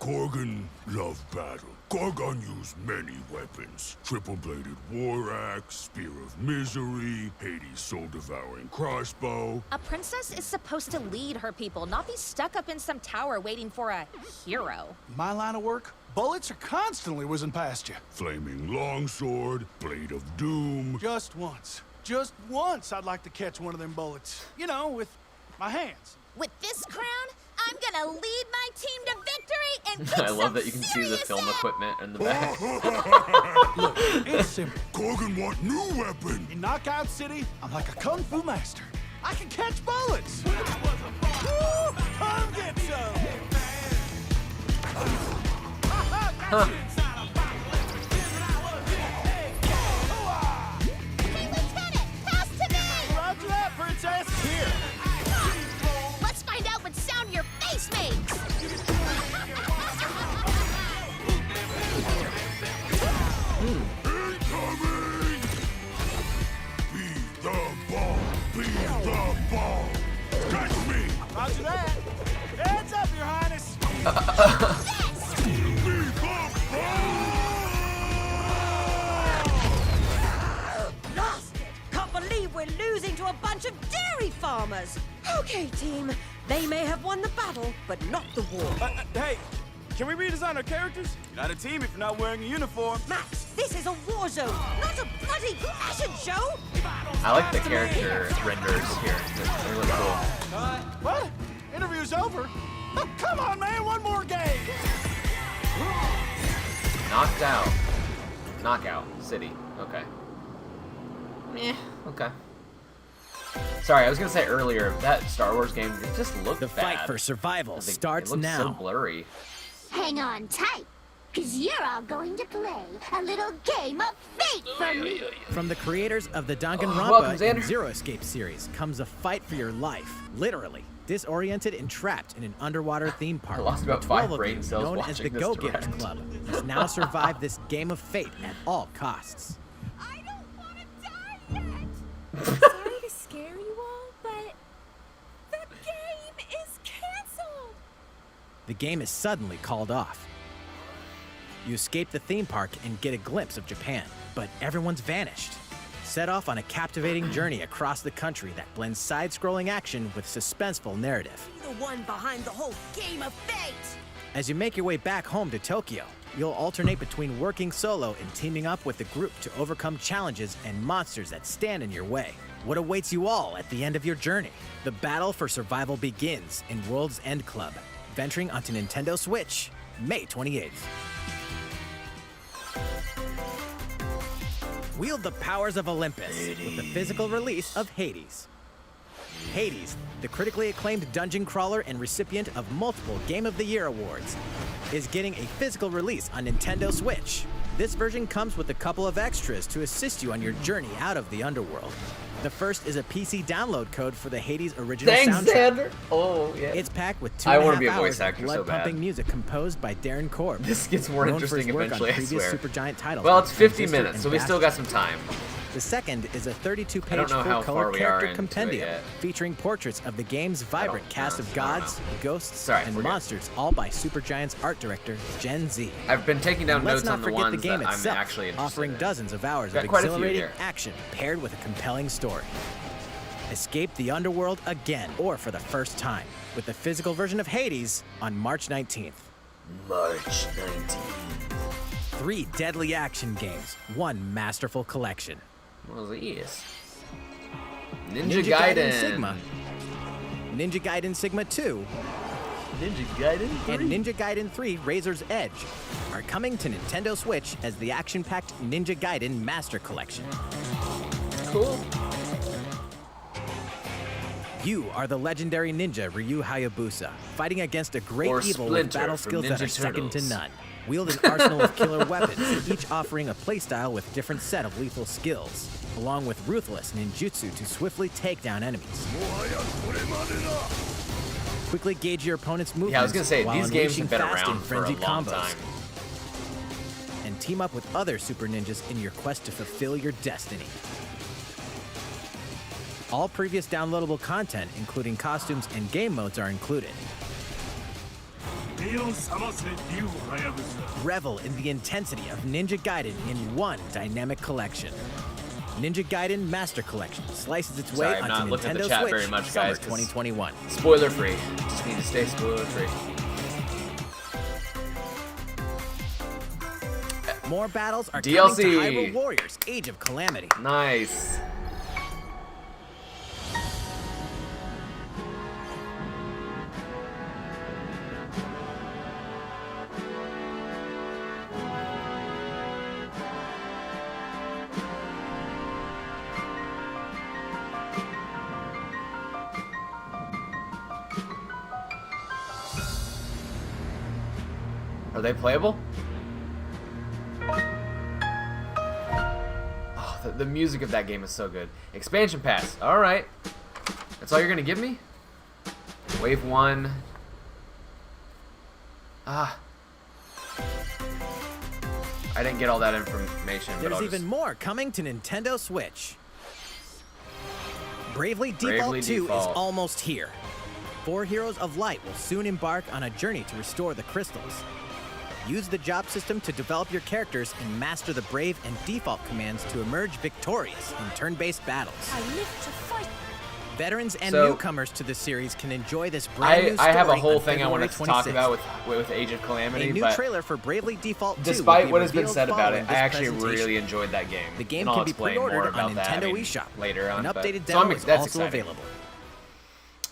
Korgan loved battle. Korgan used many weapons. Triple-bladed war axe, spear of misery, Hades' soul-devouring crossbow.
A princess is supposed to lead her people, not be stuck up in some tower waiting for a hero.
My line of work, bullets are constantly whizzing past you.
Flaming longsword, blade of doom.
Just once I'd like to catch one of them bullets. You know, with my hands.
With this crown, I'm gonna lead my team to victory and kick
I love
some
that you can see the film equipment in the back.
Look, it's simple.
Korgan want new weapon.
In Knockout City, I'm like a kung fu master. I can catch bullets. Woo! Come get some.
Huh.
Hey, Lieutenant, pass to me!
Roger that, Princess. Here.
Let's find out what sound your face makes!
Incoming! Be the ball! Be the ball! Catch me!
Roger that. Heads up, Your Highness.
Be the
Lost it! Can't believe we're losing to a bunch of dairy farmers. Okay, team. They may have won the battle, but not the war.
Hey, can we redesign our characters? You're not a team if you're not wearing a uniform.
Max, this is a war zone, not a bloody fashion show.
I like the character renders here. They look cool.
What? Interview's over? Oh, come on, man. One more game.
Knocked out. Knockout City. Okay. Okay. Sorry, I was gonna say earlier, that Star Wars game, it just looked
The
bad.
fight for survival starts
it looks
now.
so blurry.
Hang on tight, because you're all going to play a little game of fate for me.
From the creators of the
welcome,
Danganronpa and
Xander.
Zero Escape series comes a fight for your life, literally. Disoriented and trapped in an underwater theme park.
I lost about
12
5
of
brain
you,
cells
known as
watching
the
this
Go-Getters
direct.
Club, must now survive this game of fate at all costs.
Sorry to scare you all, but the game is canceled.
the game is suddenly called off. You escape the theme park and get a glimpse of Japan, but everyone's vanished. Set off on a captivating journey across the country that blends side-scrolling action with suspenseful narrative.
The one behind the whole game of fate!
As you make your way back home to Tokyo, you'll alternate between working solo and teaming up with the group to overcome challenges and monsters that stand in your way. What awaits you all at the end of your journey? The battle for survival begins in World's End Club, venturing onto Nintendo Switch, May 28th. Wield the powers of Olympus with the physical release of Hades. Hades, the critically acclaimed dungeon crawler and recipient of multiple Game of the Year awards, is getting a physical release on Nintendo Switch. This version comes with a couple of extras to assist you on your journey out of the underworld. The first is a PC download code for the Hades original soundtrack.
Xander! Oh, yeah.
It's packed with
I wanna
2.5
be a
hours
voice
of
actor so
blood-pumping
bad.
music composed by Darren Korb.
This gets more
known for his
interesting
work
eventually,
on
I
previous
swear.
Supergiant titles
Well,
like
it's 50
Transistor
minutes,
and
so we still got
Bastion.
some time.
The second is a 32-page
know how far
full-color
we are
character
into it
compendium
yet.
featuring portraits of the game's vibrant cast of gods, ghosts,
Sorry,
and
we're good.
monsters, all by Supergiant's art director, Gen Z.
I've been taking down
And let's
notes
not
on the
forget
ones
the game
that I'm
itself,
actually interested
offering
in.
dozens of hours
Got
of
quite a few
exhilarating
here.
action paired with a compelling story. Escape the underworld again, or for the first time, with the physical version of Hades on March 19th.
March 19th.
3 deadly action games, 1 masterful collection.
What was this? Ninja Gaiden.
Sigma, Ninja Gaiden Sigma 2,
Ninja Gaiden 3?
and Ninja Gaiden 3 Razor's Edge are coming to Nintendo Switch as the action-packed Ninja Gaiden Master Collection.
Cool.
You are the legendary ninja Ryu Hayabusa, fighting against a great
Or
evil with
Splinter
battle
from
skills that
Ninja
are second to
Turtles.
none. Wield an arsenal of killer weapons, each offering a playstyle with different set of lethal skills, along with ruthless ninjutsu to swiftly take down enemies. Quickly gauge your opponent's movements.
Yeah, I was gonna say,
while
these games
unleashing
have been
fast
around
and
for a
frenzied
long
combos.
time.
And team up with other super ninjas in your quest to fulfill your destiny. All previous downloadable content, including costumes and game modes, are included. Revel in the intensity of Ninja Gaiden in one dynamic collection. Ninja Gaiden Master Collection slices its way
Sorry, I'm
onto
not looking at
Nintendo
the chat
Switch
very much,
summer
guys, 'cause
2021.
Spoiler free. Just need to stay spoiler free.
More battles are
DLC.
coming to Hyrule Warriors Age of Calamity.
Nice. Are they playable? Oh, the music of that game is so good. Expansion pass. All right. That's all you're gonna give me? Wave 1. Ah. I didn't get all that information. But
There's
I'll
even
just...
more coming to Nintendo Switch. Bravely Default
Bravely
2
Default.
is almost here. 4 Heroes of Light will soon embark on a journey to restore the crystals. Use the job system to develop your characters and master the Brave and Default commands to emerge victorious in turn-based battles.
I live to fight.
Veterans and
So-
newcomers to the series can enjoy this brand new
I
story
have a whole
on
thing I want to
February
talk about
26th.
with Age of Calamity,
A new
but
trailer for Bravely Default 2
despite
will be
what has been
revealed
said about it,
following
I
this
actually
presentation.
really enjoyed that game.
The game
and I'll
can be
explain more
pre-ordered
about
on
that,
Nintendo
I mean,
eShop.
later on.
An
but-
updated
so
demo is
that's
also
exciting.
available.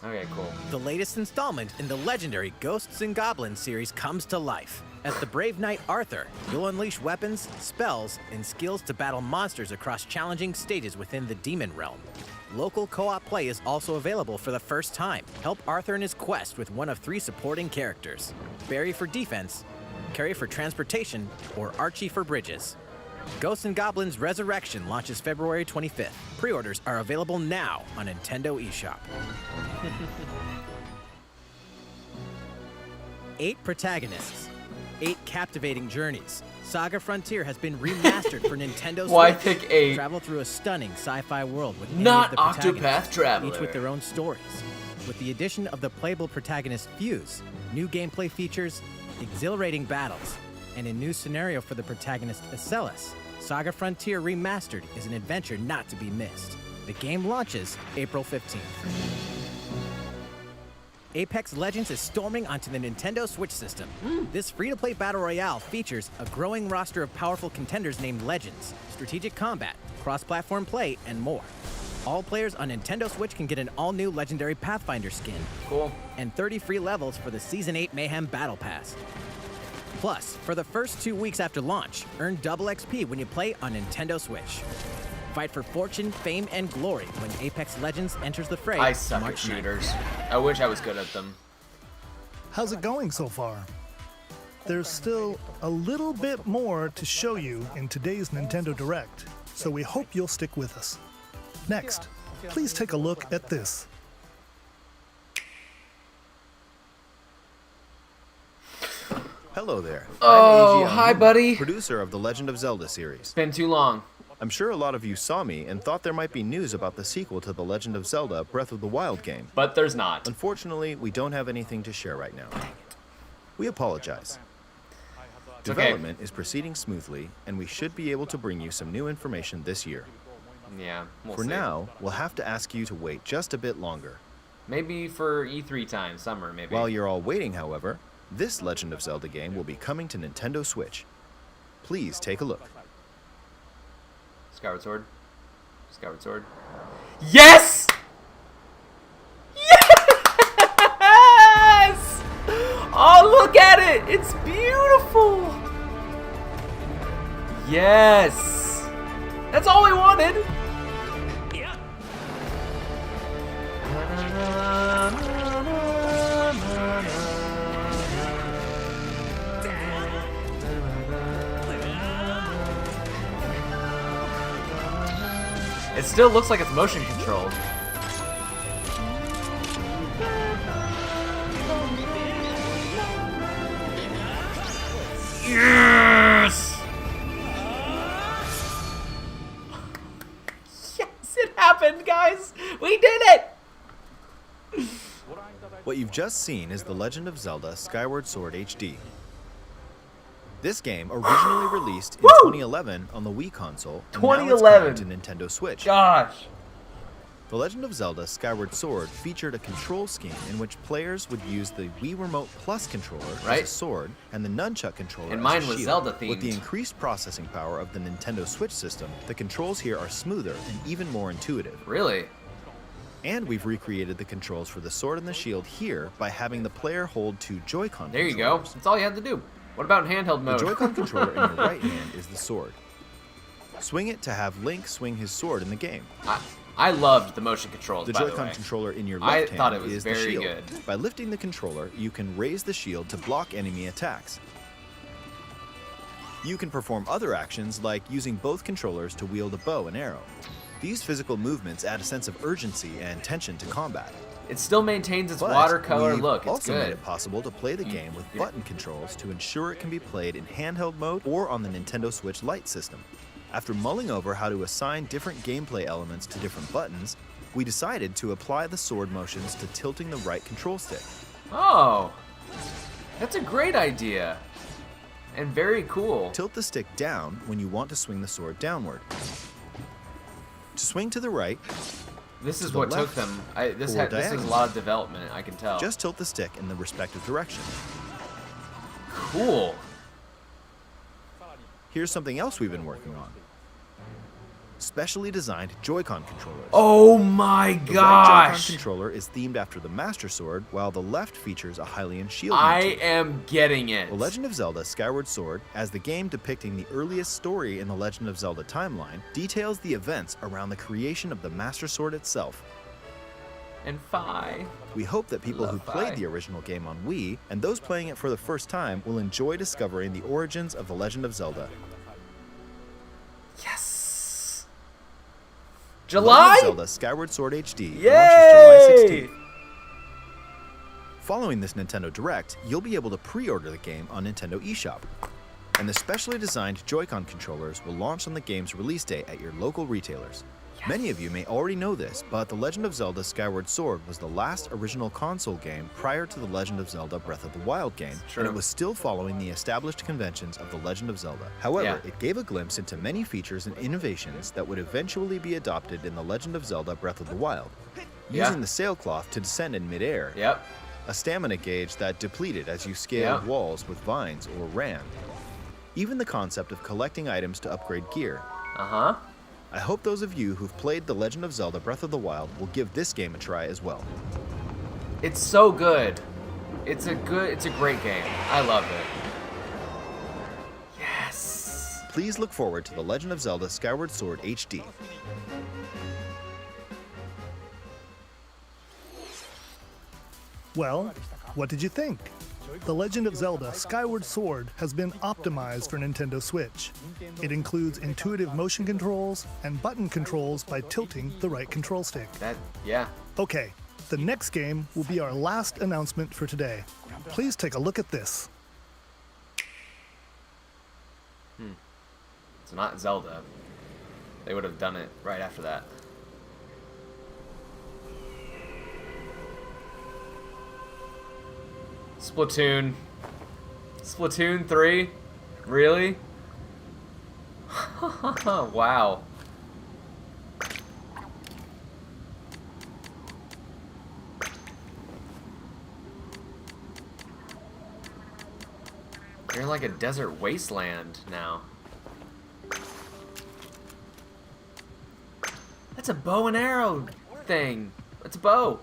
Okay, cool.
The latest installment in the legendary Ghosts and Goblins series comes to life. As the brave knight Arthur, you'll unleash weapons, spells, and skills to battle monsters across challenging stages within the demon realm. Local co-op play is also available for the first time. Help Arthur in his quest with one of 3 supporting characters: Barry for defense, Carrie for transportation, or Archie for bridges. Ghosts and Goblins Resurrection launches February 25th. Pre-orders are available now on Nintendo eShop. 8 protagonists, 8 captivating journeys. Saga Frontier has been remastered for Nintendo Switch.
Why pick 8?
Travel through a stunning sci-fi world with any
Not
of the protagonists,
Octopath Traveler.
each with their own stories. with the addition of the playable protagonist Fuse, new gameplay features, exhilarating battles, and a new scenario for the protagonist Acellus. Saga Frontier Remastered is an adventure not to be missed. The game launches April 15th. Apex Legends is storming onto the Nintendo Switch system. This free-to-play battle royale features a growing roster of powerful contenders named Legends, strategic combat, cross-platform play, and more. All players on Nintendo Switch can get an all-new Legendary Pathfinder skin.
Cool.
And 30 free levels for the Season 8 Mayhem Battle Pass. Plus, for the first 2 weeks after launch, earn double XP when you play on Nintendo Switch. Fight for fortune, fame, and glory when Apex Legends enters the fray.
I suck at
March 9th.
shooters. I wish I was good at them.
How's it going so far? There's still a little bit more to show you in today's Nintendo Direct, so we hope you'll stick with us. Next, please take a look at this.
Hello there.
Oh,
I'm AG
hi, buddy.
Producer of the Legend of Zelda series.
It's been too long.
I'm sure a lot of you saw me and thought there might be news about the sequel to the Legend of Zelda Breath of the Wild game.
But there's not.
Unfortunately, we don't have anything to share right now. We apologize.
It's
Development is proceeding smoothly, and we should be able to bring you some new information this year.
Yeah, we'll
For
see.
now, we'll have to ask you to wait just a bit longer.
Maybe for E3 time, summer, maybe.
While you're all waiting, however, this Legend of Zelda game will be coming to Nintendo Switch. Please take a look.
Skyward Sword. Skyward Sword. Yes! Yes! Oh, look at it! It's beautiful! Yes! That's all we wanted!
Yeah.
It still looks like it's motion controlled. Yes! Yes, it happened, guys! We did it!
What you've just seen is The Legend of Zelda Skyward Sword HD. This game originally released in 2011 on the Wii console, and now it's coming to Nintendo Switch.
Gosh!
The Legend of Zelda Skyward Sword featured a control scheme in which players would use the Wii Remote Plus controller as a sword and the nunchuck controller
And
as
mine
a
was
shield.
Zelda themed.
With the increased processing power of the Nintendo Switch system, the controls here are smoother and even more intuitive.
Really?
And we've recreated the controls for the sword and the shield here by having the player hold two Joy-Con
There you go. That's all you had to do. What about in handheld mode?
The Joy-Con controller in your right hand is the sword. Swing it to have Link swing his sword in the game.
I loved the motion controls,
The
by the
Joy-Con
way.
controller in your
I
left
thought
hand
it was
is the
very
shield.
good.
By lifting the controller, you can raise the shield to block enemy attacks. You can perform other actions like using both controllers to wield a bow and arrow. These physical movements add a sense of urgency and tension to combat.
It still maintains its
But
watercolor
we've
look. It's
also made
good.
it possible to play the game with button controls to ensure it can be played in handheld mode or on the Nintendo Switch Lite system. After mulling over how to assign different gameplay elements to different buttons, we decided to apply the sword motions to tilting the right control stick.
Oh, that's a great idea. And very cool.
Tilt the stick down when you want to swing the sword downward. To swing to the right,
This is
to the
what took
left,
them. This is
or
a
diagonally.
lot of development, I can tell.
Just tilt the stick in the respective direction.
Cool.
Here's something else we've been working on. Specially designed Joy-Con controllers.
Oh my
The right
gosh!
Joy-Con controller is themed after the Master Sword, while the left features a Hylian shield.
I
motif.
am getting it.
The Legend of Zelda Skyward Sword, as the game depicting the earliest story in the Legend of Zelda timeline, details the events around the creation of the Master Sword itself.
And Fi.
We hope that people who
Love
played
Fi.
the original game on Wii, and those playing it for the first time, will enjoy discovering the origins of the Legend of Zelda.
Yes!
The
July?
Legend of Zelda Skyward Sword HD
Yay!
launches July 16th. Following this Nintendo Direct, you'll be able to pre-order the game on Nintendo eShop. And the specially designed Joy-Con controllers will launch on the game's release day at your local retailers. Many of you may already know this, but The Legend of Zelda Skyward Sword was the last original console game prior to The Legend of Zelda Breath of the Wild game, and it was still following the established conventions of The Legend of Zelda. However, it gave a glimpse into many features and innovations that would eventually be adopted in The Legend of Zelda Breath of the Wild. Using the sailcloth to descend in midair, a stamina gauge that depleted as you scaled walls with vines or ran, even the concept of collecting items to upgrade gear. I hope those of you who've played The Legend of Zelda Breath of the Wild will give this game a try as well.
It's so good. It's a great game. I love it. Yes.
Please look forward to The Legend of Zelda Skyward Sword HD.
Well, what did you think? The Legend of Zelda Skyward Sword has been optimized for Nintendo Switch. It includes intuitive motion controls and button controls by tilting the right control stick. Okay, the next game will be our last announcement for today. Please take a look at this.
It's not Zelda. They would have done it right after that. Splatoon 3? Really? Wow. You're in like a desert wasteland now. That's a bow and arrow thing. That's a bow.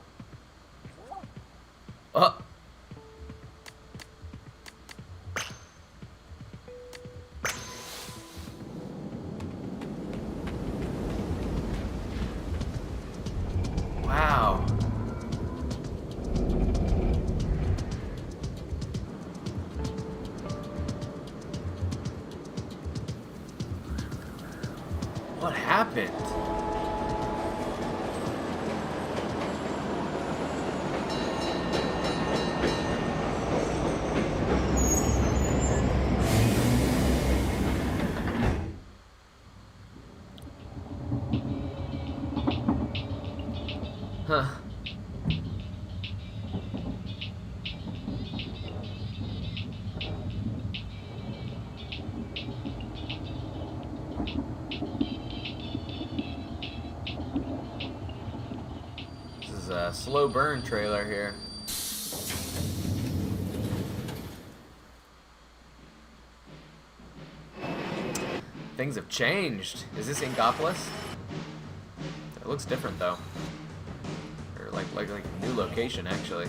Wow. What happened? Huh. This is a slow burn trailer here. Things have changed. Is this Ingopolis? It looks different though. Like a new location, actually.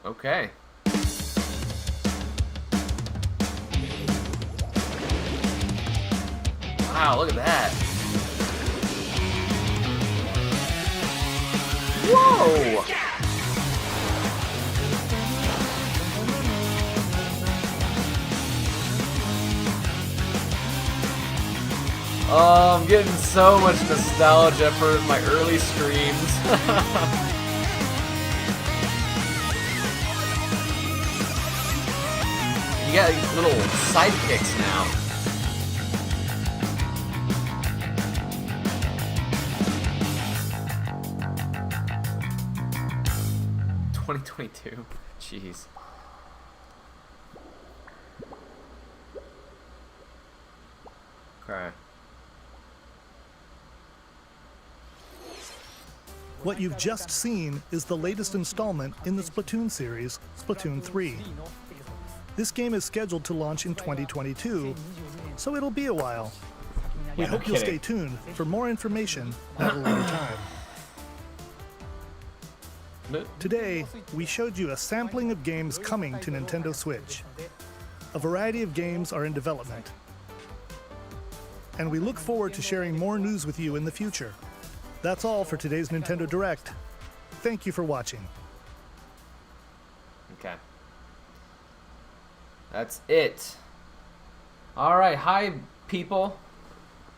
Okay. Wow, look at that. Whoa! Oh, I'm getting so much nostalgia for my early streams. You got these little sidekicks now. $2022. Jeez. Okay.
What you've just seen is the latest installment in the Splatoon series, Splatoon 3. This game is scheduled to launch in 2022, so it'll be a while. We hope you'll stay tuned for more information at a later time. Today, we showed you a sampling of games coming to Nintendo Switch. A variety of games are in development. And we look forward to sharing more news with you in the future. That's all for today's Nintendo Direct. Thank you for watching.
Okay. That's it. Alright, hi people.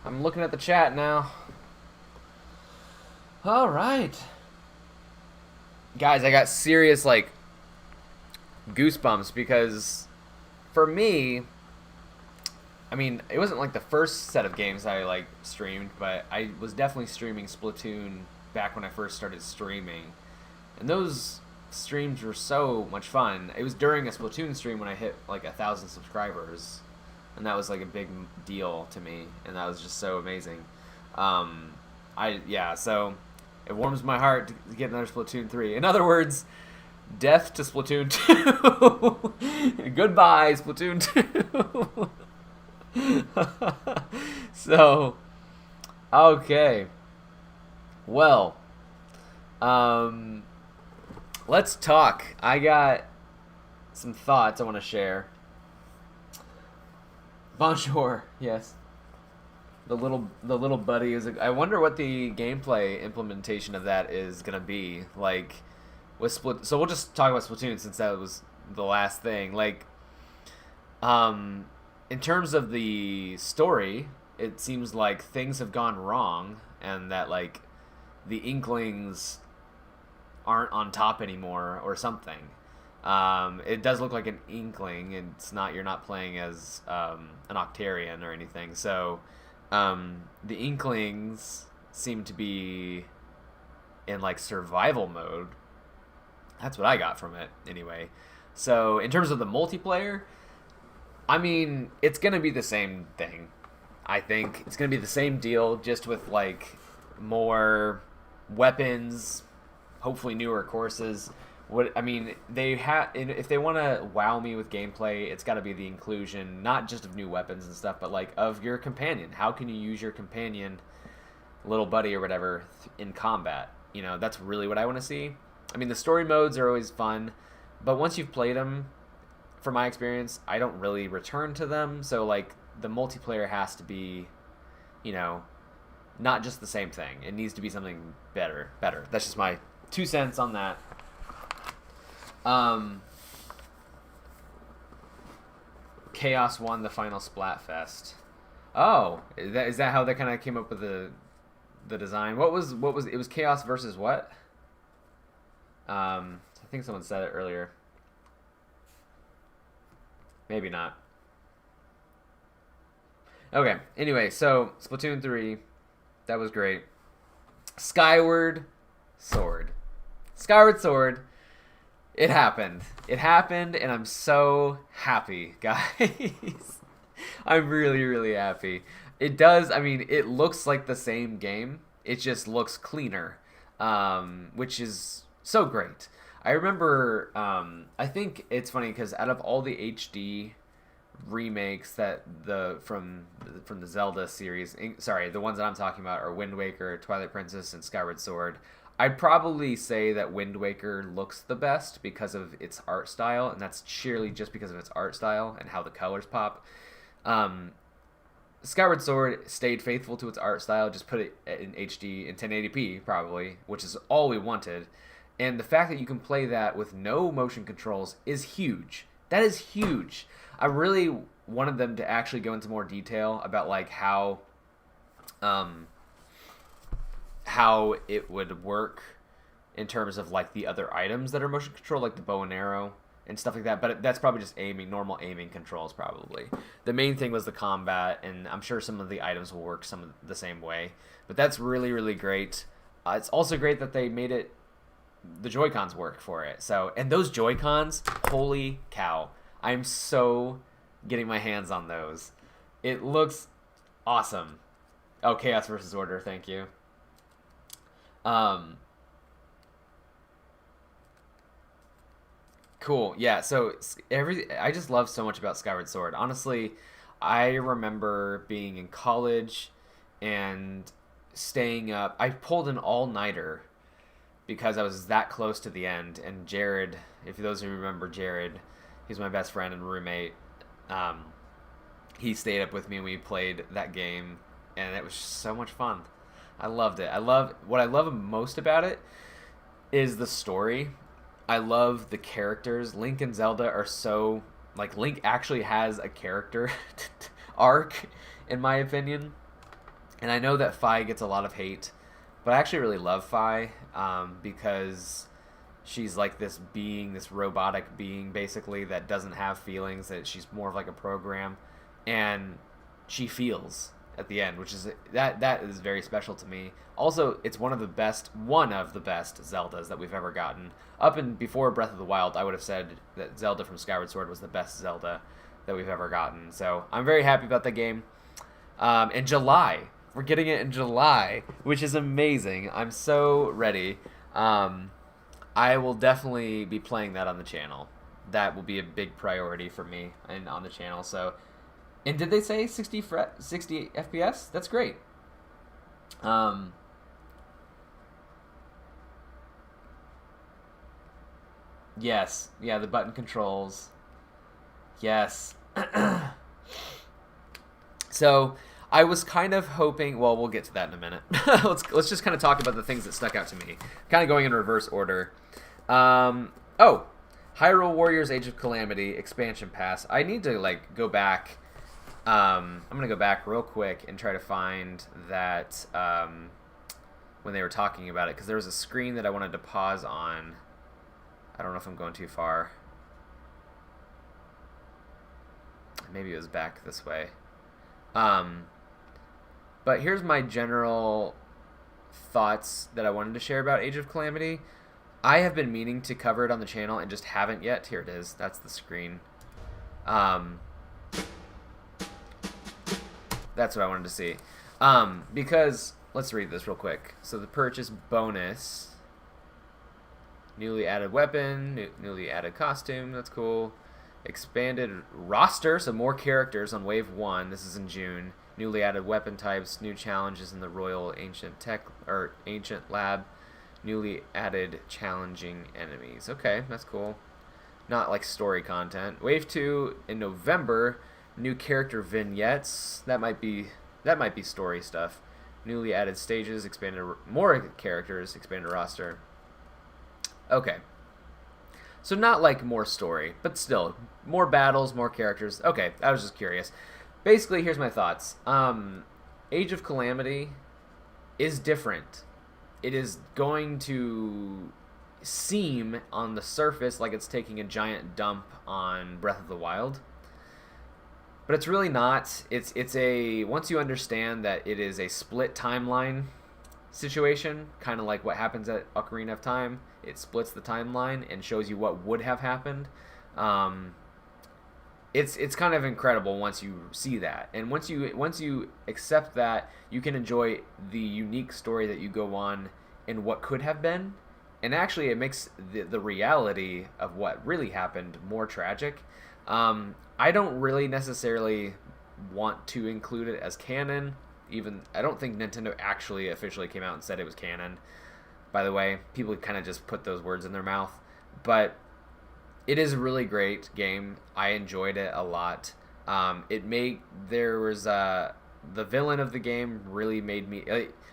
I'm looking at the chat now. Alright. guys, I got serious like goosebumps because for me, I mean, it wasn't like the first set of games I like streamed, but I was definitely streaming Splatoon back when I first started streaming, and those streams were so much fun. It was during a Splatoon stream when I hit like 1,000 subscribers, and that was like a big deal to me, and that was just so amazing. So it warms my heart to get another Splatoon 3. In other words, death to Splatoon 2. Goodbye, Splatoon 2. So, okay. Well, let's talk. I got some thoughts I want to share. Bonjour, yes. The little buddy is. I wonder what the gameplay implementation of that is gonna be like with Split. So we'll just talk about Splatoon since that was the last thing. Like, in terms of the story, it seems like things have gone wrong, and that like the Inklings aren't on top anymore or something. It does look like an Inkling. It's not. You're not playing as an Octarian or anything. So. The Inklings seem to be in like survival mode. That's what I got from it anyway. So in terms of the multiplayer, I mean, it's going to be the same thing. I think it's going to be the same deal, just with like more weapons, hopefully newer courses. If they want to wow me with gameplay, it's got to be the inclusion, not just of new weapons and stuff, but like of your companion. How can you use your companion, little buddy or whatever, in combat? You know, that's really what I want to see. I mean, the story modes are always fun, but once you've played them, from my experience, I don't really return to them. So like the multiplayer has to be, you know, not just the same thing. It needs to be something better. That's just my 2 cents on that. Chaos won the final Splatfest. Oh, is that how they kind of came up with the design? What was it was Chaos versus what? I think someone said it earlier. Maybe not. Okay. Anyway, so Splatoon 3, that was great. Skyward Sword. It happened. And I'm so happy, guys. I'm really, really happy. It does, I mean, it looks like the same game. It just looks cleaner, which is so great. I remember, I think it's funny because out of all the HD remakes from the Zelda series, the ones that I'm talking about are Wind Waker, Twilight Princess, and Skyward Sword. I'd probably say that Wind Waker looks the best because of its art style, and that's sheerly just because of its art style and how the colors pop. Skyward Sword stayed faithful to its art style, just put it in HD in 1080p probably, which is all we wanted. And the fact that you can play that with no motion controls is huge. That is huge. I really wanted them to actually go into more detail about like how it would work in terms of like the other items that are motion control, like the bow and arrow and stuff like that. But that's probably just normal aiming controls probably. The main thing was the combat, and I'm sure some of the items will work some of the same way. But that's really, really great. It's also great that they made the Joy-Cons work for it. So, and those Joy-Cons, holy cow. I'm so getting my hands on those. It looks awesome. Oh, Chaos versus Order, thank you. Cool. Yeah. So I just love so much about Skyward Sword. Honestly, I remember being in college and staying up. I pulled an all-nighter because I was that close to the end. And Jared, if those of you remember Jared, he's my best friend and roommate. He stayed up with me and we played that game, and it was so much fun. I loved it. What I love most about it is the story. I love the characters. Link and Zelda are so, like, Link actually has a character arc, in my opinion. And I know that Fi gets a lot of hate, but I actually really love Fi because she's like this being, this robotic being, basically, that doesn't have feelings, that she's more of like a program, and she feels at the end, which is that is very special to me. Also, it's one of the best Zeldas that we've ever gotten. Up and before Breath of the Wild, I would have said that Zelda from Skyward Sword was the best Zelda that we've ever gotten. So I'm very happy about the game. In July, we're getting it in July, which is amazing. I'm so ready. I will definitely be playing that on the channel. That will be a big priority for me and on the channel. So. And did they say 60 FPS? That's great. Yes. Yeah, the button controls. Yes. So, I was kind of hoping... Well, we'll get to that in a minute. Let's just kind of talk about the things that stuck out to me. Kind of going in reverse order. Oh! Hyrule Warriors Age of Calamity Expansion Pass. I need to, like, go back... I'm going to go back real quick and try to find that when they were talking about it, because there was a screen that I wanted to pause on. I don't know if I'm going too far. Maybe it was back this way. But here's my general thoughts that I wanted to share about Age of Calamity. I have been meaning to cover it on the channel and just haven't yet. Here it is. That's the screen. That's what I wanted to see. Because, let's read this real quick. So the purchase bonus, newly added weapon, newly added costume, that's cool. Expanded roster, so more characters on Wave 1, this is in June. Newly added weapon types, new challenges in the Royal Ancient Lab, newly added challenging enemies. Okay, that's cool. Not like story content. Wave 2 in November. New character vignettes. That might be story stuff. Newly added stages, expanded more characters, expanded roster. Okay. So not like more story, but still more battles, more characters. Okay, I was just curious. Basically, here's my thoughts. Age of Calamity is different. It is going to seem on the surface like it's taking a giant dump on Breath of the Wild. But it's really not. It's a, once you understand that it is a split timeline situation, kind of like what happens at Ocarina of Time, it splits the timeline and shows you what would have happened. It's kind of incredible once you see that, and once you accept that, you can enjoy the unique story that you go on in what could have been, and actually it makes the reality of what really happened more tragic. I don't really necessarily want to include it as canon. Even I don't think Nintendo actually officially came out and said it was canon. By the way, people kind of just put those words in their mouth. But it is a really great game. I enjoyed it a lot. There was the villain of the game really made me.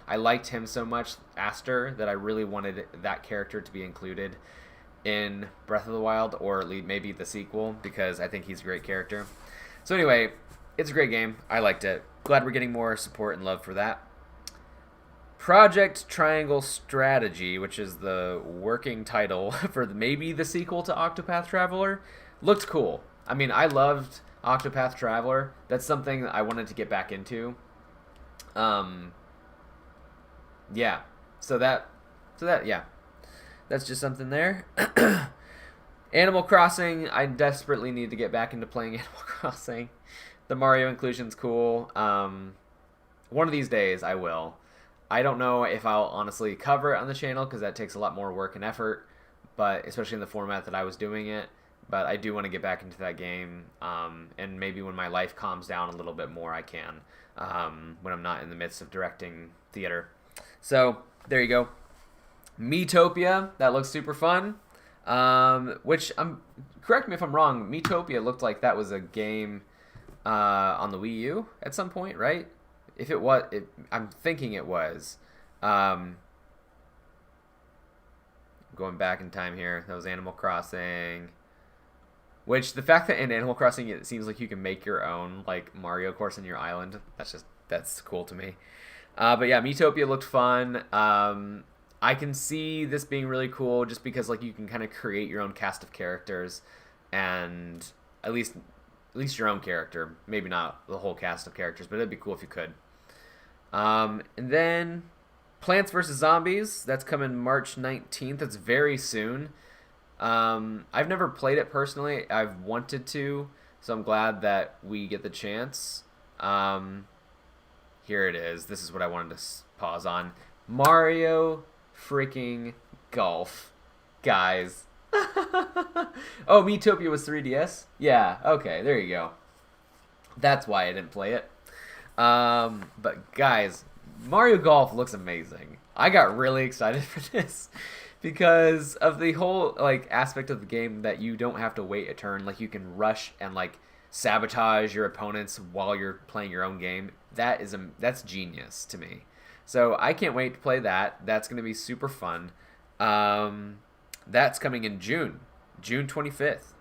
I liked him so much, Aster, that I really wanted that character to be included in Breath of the Wild, or at least maybe the sequel, because I think he's a great character. So anyway, it's a great game. I liked it. Glad we're getting more support and love for that. Project Triangle Strategy, which is the working title for maybe the sequel to Octopath Traveler, looked cool. I mean, I loved Octopath Traveler. That's something that I wanted to get back into. Yeah. So that, yeah. That's just something there. Animal Crossing, I desperately need to get back into playing Animal Crossing. The Mario inclusion's cool. One of these days, I will. I don't know if I'll honestly cover it on the channel, because that takes a lot more work and effort, but especially in the format that I was doing it. But I do want to get back into that game, and maybe when my life calms down a little bit more, I can, when I'm not in the midst of directing theater. So, there you go. Miitopia, that looks super fun. Which, correct me if I'm wrong, Miitopia looked like that was a game on the Wii U at some point, right? If it was, I'm thinking it was. Going back in time here, that was Animal Crossing. Which, the fact that in Animal Crossing it seems like you can make your own, like, Mario course in your island, that's cool to me. But yeah, Miitopia looked fun. I can see this being really cool just because like you can kind of create your own cast of characters, and at least your own character, maybe not the whole cast of characters, but it'd be cool if you could. And then Plants vs. Zombies, that's coming March 19th. That's very soon. I've never played it personally. I've wanted to, so I'm glad that we get the chance. Here it is. This is what I wanted to pause on. Mario freaking Golf. Guys. Oh, Miitopia was 3DS? Yeah, okay, there you go. That's why I didn't play it. But guys, Mario Golf looks amazing. I got really excited for this because of the whole like aspect of the game that you don't have to wait a turn. Like you can rush and like sabotage your opponents while you're playing your own game. That's genius to me. So I can't wait to play that. That's going to be super fun. That's coming in June 25th.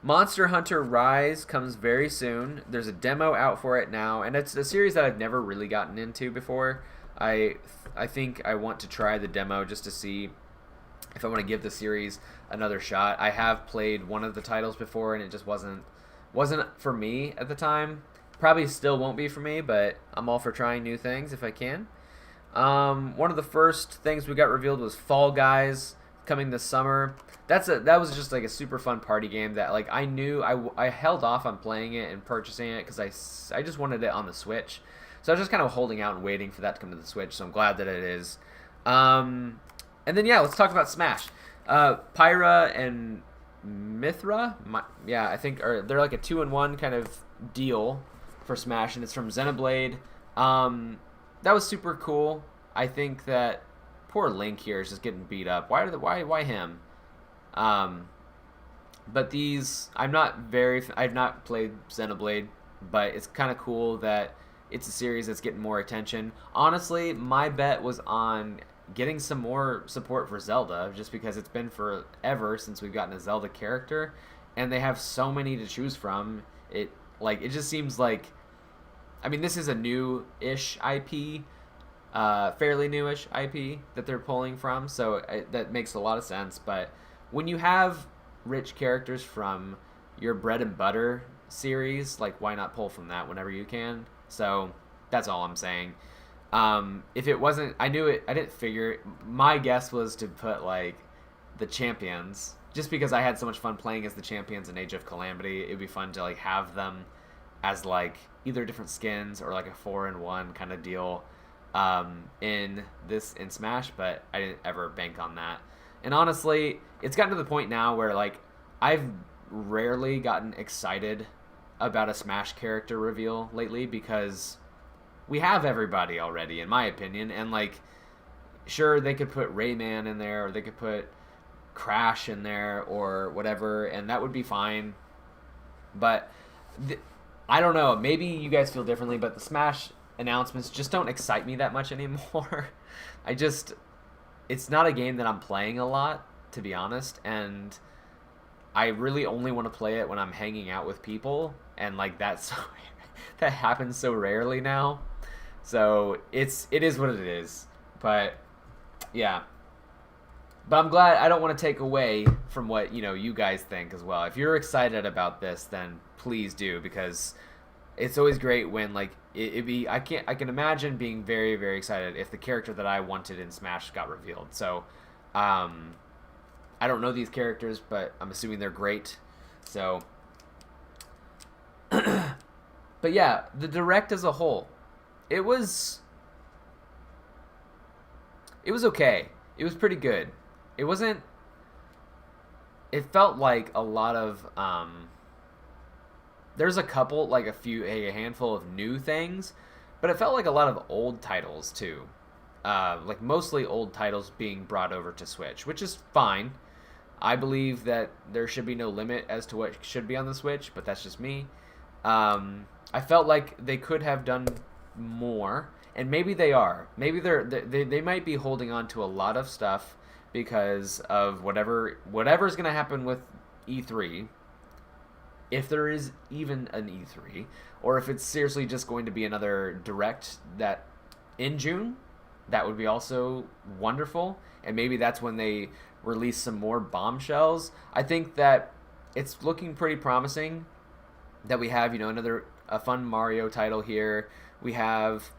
Monster Hunter Rise comes very soon. There's a demo out for it now, and it's a series that I've never really gotten into before. I think I want to try the demo just to see if I want to give the series another shot. I have played one of the titles before, and it just wasn't for me at the time. Probably still won't be for me, but I'm all for trying new things if I can. One of the first things we got revealed was Fall Guys coming this summer. That was just like a super fun party game that like I knew I held off on playing it and purchasing it because I just wanted it on the Switch. So I was just kind of holding out and waiting for that to come to the Switch. So I'm glad that it is. And then yeah, let's talk about Smash. Pyra and Mithra, I think they're like a 2-in-1 kind of deal for Smash, and it's from Xenoblade. That was super cool. I think that poor Link here is just getting beat up. Why him? But these, I've not played Xenoblade, but it's kind of cool that it's a series that's getting more attention. Honestly, my bet was on getting some more support for Zelda, just because it's been forever since we've gotten a Zelda character, and they have so many to choose from. It just seems like, I mean, this is a new-ish IP, fairly newish IP that they're pulling from, so that makes a lot of sense. But when you have rich characters from your bread and butter series, like, why not pull from that whenever you can? So that's all I'm saying. If it wasn't, I didn't figure, my guess was to put like the champions, just because I had so much fun playing as the champions in Age of Calamity. It'd be fun to like have them as like either different skins or like a 4-in-1 kind of deal in Smash, but I didn't ever bank on that. And honestly, it's gotten to the point now where like I've rarely gotten excited about a Smash character reveal lately, because we have everybody already, in my opinion. And like, sure, they could put Rayman in there, or they could put Crash in there, or whatever, and that would be fine. But I don't know, maybe you guys feel differently, but the Smash announcements just don't excite me that much anymore. It's not a game that I'm playing a lot, to be honest, and I really only want to play it when I'm hanging out with people, and like that happens so rarely now. So it is what it is. But yeah. But I'm glad. I don't want to take away from what you guys think as well. If you're excited about this, then please do, because it's always great when like I can imagine being very, very excited if the character that I wanted in Smash got revealed. So I don't know these characters, but I'm assuming they're great. So but yeah, the Direct as a whole, it was okay. It was pretty good. It wasn't, it felt like a lot of there's a handful of new things, but it felt like a lot of old titles too. Like mostly old titles being brought over to Switch, which is fine. I believe that there should be no limit as to what should be on the Switch, but that's just me. I felt like they could have done more, and maybe they are. Maybe they might be holding on to a lot of stuff because of whatever's going to happen with E3, if there is even an E3, or if it's seriously just going to be another Direct that in June that would be also wonderful. And maybe that's when they release some more bombshells. I think that it's looking pretty promising that we have, another a fun Mario title here. We have,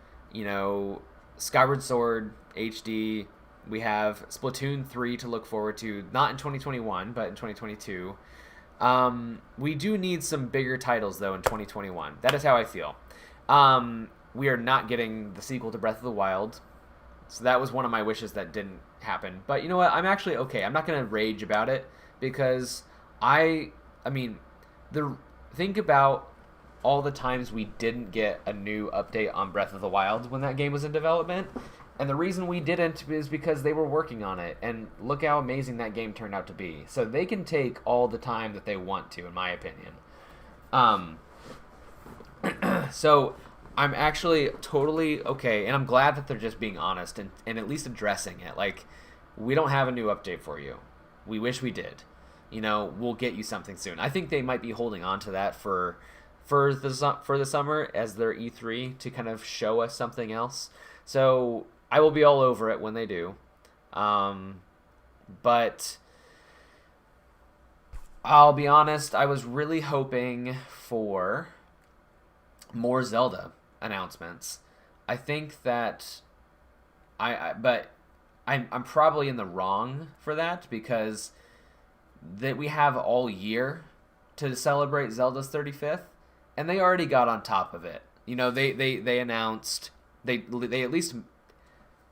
Skyward Sword HD. We have Splatoon 3 to look forward to, not in 2021, but in 2022. We do need some bigger titles, though, in 2021. That is how I feel. We are not getting the sequel to Breath of the Wild. So that was one of my wishes that didn't happen. But you know what? I'm actually okay. I'm not going to rage about it because think about all the times we didn't get a new update on Breath of the Wild when that game was in development. And the reason we didn't is because they were working on it. And look how amazing that game turned out to be. So they can take all the time that they want to, in my opinion. So I'm actually totally okay. And I'm glad that they're just being honest and at least addressing it. Like, we don't have a new update for you. We wish we did. We'll get you something soon. I think they might be holding on to that for the summer as their E3 to kind of show us something else. So I will be all over it when they do. But I'll be honest, I was really hoping for more Zelda announcements. I think that I'm probably in the wrong for that because that we have all year to celebrate Zelda's 35th, and they already got on top of it. They announced, they at least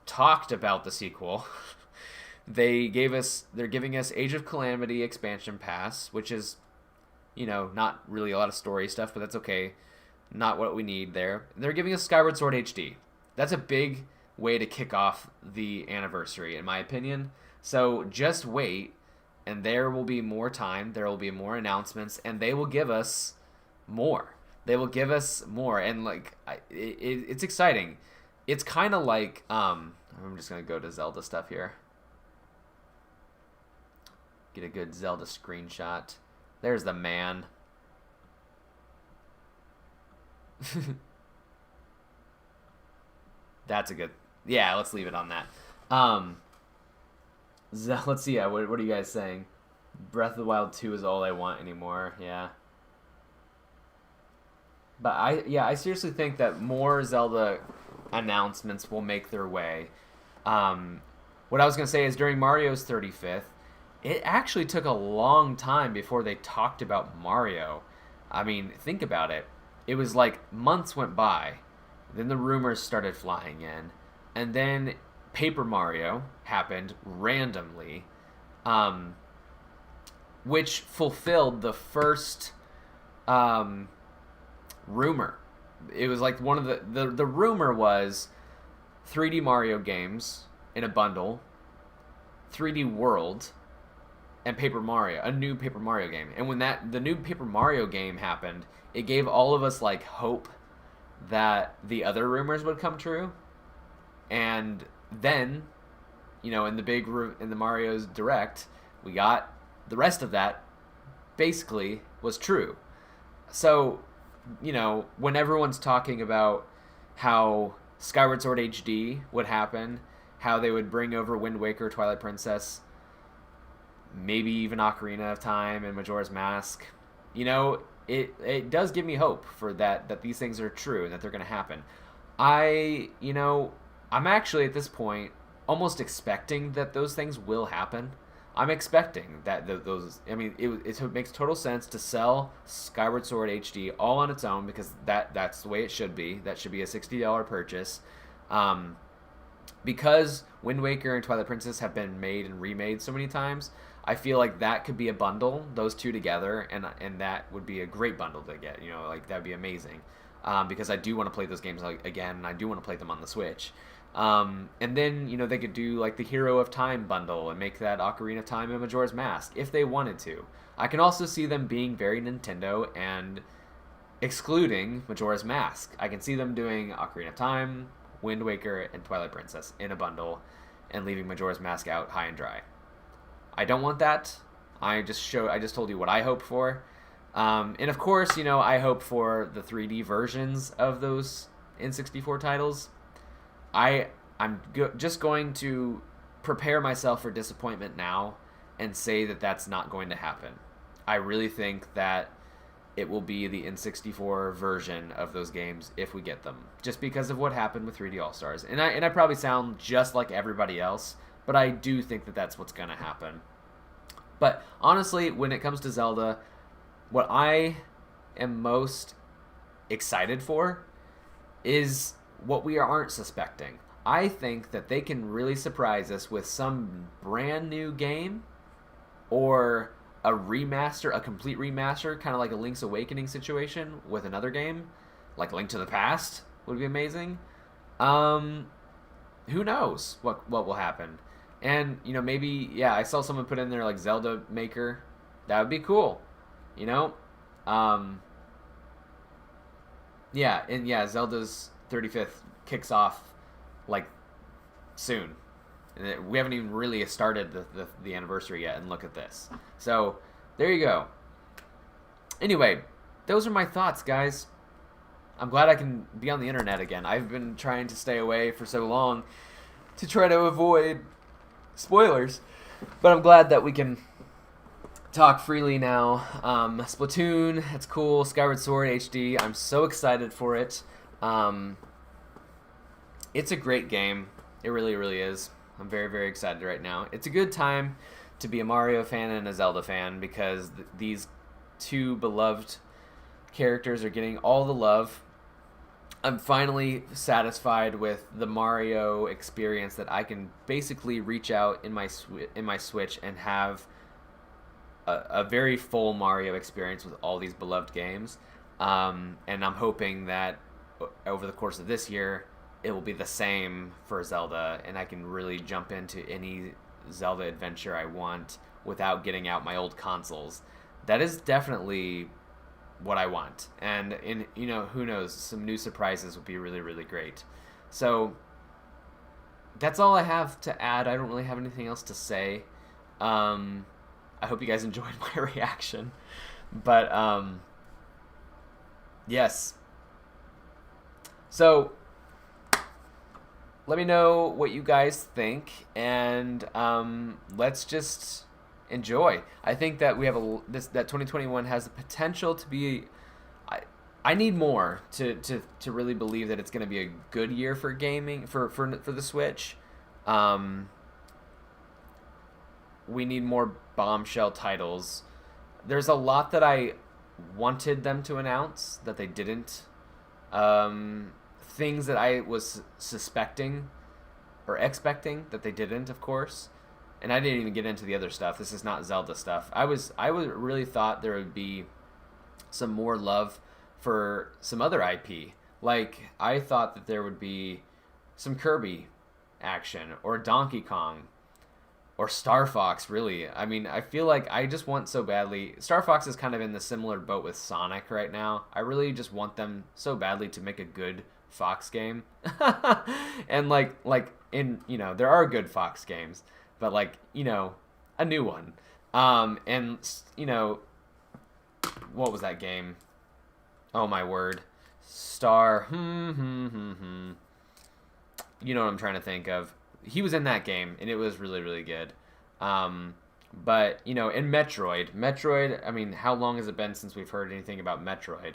talked about the sequel. They're giving us Age of Calamity expansion pass, which is, not really a lot of story stuff, but that's okay. Not what we need there. They're giving us Skyward Sword HD. That's a big way to kick off the anniversary, in my opinion. So just wait, and there will be more time. There will be more announcements, and they will give us more. They will give us more, and it's exciting. It's kind of like I'm just gonna go to Zelda stuff here. Get a good Zelda screenshot. There's the man. That's a good. Yeah, let's leave it on that. Let's see. What are you guys saying? Breath of the Wild 2 is all I want anymore. Yeah. But I seriously think that more Zelda announcements will make their way. What I was going to say is during Mario's 35th, it actually took a long time before they talked about Mario. I mean, think about it. It was like months went by. Then the rumors started flying in. And then Paper Mario happened randomly, which fulfilled the first rumor. It was like one of the rumor was 3D Mario games in a bundle, 3D World, and Paper Mario, a new Paper Mario game. And when the new Paper Mario game happened, it gave all of us hope that the other rumors would come true. And then, in the Mario's Direct, we got the rest of that basically was true. So, when everyone's talking about how Skyward Sword HD would happen, how they would bring over Wind Waker, Twilight Princess, maybe even Ocarina of Time and Majora's Mask, it does give me hope for that these things are true and that they're going to happen. I'm actually at this point almost expecting that those things will happen. I'm expecting that those. I mean, it makes total sense to sell Skyward Sword HD all on its own because that's the way it should be. That should be a $60 purchase. Because Wind Waker and Twilight Princess have been made and remade so many times, I feel like that could be a bundle, those two together, and that would be a great bundle to get. That'd be amazing. Because I do want to play those games again, and I do want to play them on the Switch. And then, they could do the Hero of Time bundle and make that Ocarina of Time and Majora's Mask if they wanted to. I can also see them being very Nintendo and excluding Majora's Mask. I can see them doing Ocarina of Time, Wind Waker, and Twilight Princess in a bundle and leaving Majora's Mask out high and dry. I don't want that. I just told you what I hope for. And of course, I hope for the 3D versions of those N64 titles. I just going to prepare myself for disappointment now and say that that's not going to happen. I really think that it will be the N64 version of those games if we get them, just because of what happened with 3D All-Stars. And I probably sound just like everybody else, but I do think that that's what's going to happen. But honestly, when it comes to Zelda, what I am most excited for is what we aren't suspecting. I think that they can really surprise us with some brand new game or a remaster, a complete remaster, kind of like a Link's Awakening situation with another game, like Link to the Past would be amazing. Who knows what will happen? And, you know, maybe, yeah, I saw someone put in there like Zelda Maker. That would be cool, you know? Yeah, and yeah, Zelda's 35th kicks off like soon. And we haven't even really started the anniversary yet, and look at this. So, there you go. Anyway, those are my thoughts, guys. I'm glad I can be on the internet again. I've been trying to stay away for so long to try to avoid spoilers. But I'm glad that we can talk freely now. Splatoon, it's cool. Skyward Sword HD, I'm so excited for it. It's a great game. It really, really is. I'm very, very excited right now. It's a good time to be a Mario fan and a Zelda fan because these two beloved characters are getting all the love. I'm finally satisfied with the Mario experience that I can basically reach out in my Switch and have a very full Mario experience with all these beloved games. And I'm hoping that over the course of this year, it will be the same for Zelda, and I can really jump into any Zelda adventure I want without getting out my old consoles. That is definitely what I want. And you know, who knows, some new surprises would be really, really great. So that's all I have to add. I don't really have anything else to say. I hope you guys enjoyed my reaction. But yes. So let me know what you guys think, and let's just enjoy. I think that we have that 2021 has the potential to be. I need more to really believe that it's going to be a good year for gaming for the Switch. We need more bombshell titles. There's a lot that I wanted them to announce that they didn't. Things that I was suspecting or expecting that they didn't, of course. And I didn't even get into the other stuff. This is not Zelda stuff. I really thought there would be some more love for some other IP. Like, I thought that there would be some Kirby action or Donkey Kong or Star Fox, really. I mean, I feel like I just want so badly. Star Fox is kind of in the similar boat with Sonic right now. I really just want them so badly to make a good Fox game. And like in, you know, there are good Fox games, but like, you know, a new one. And you know, what was that game? Oh my word. Star You know what I'm trying to think of. He was in that game and it was really, really good. But, you know, in Metroid, I mean, how long has it been since we've heard anything about Metroid?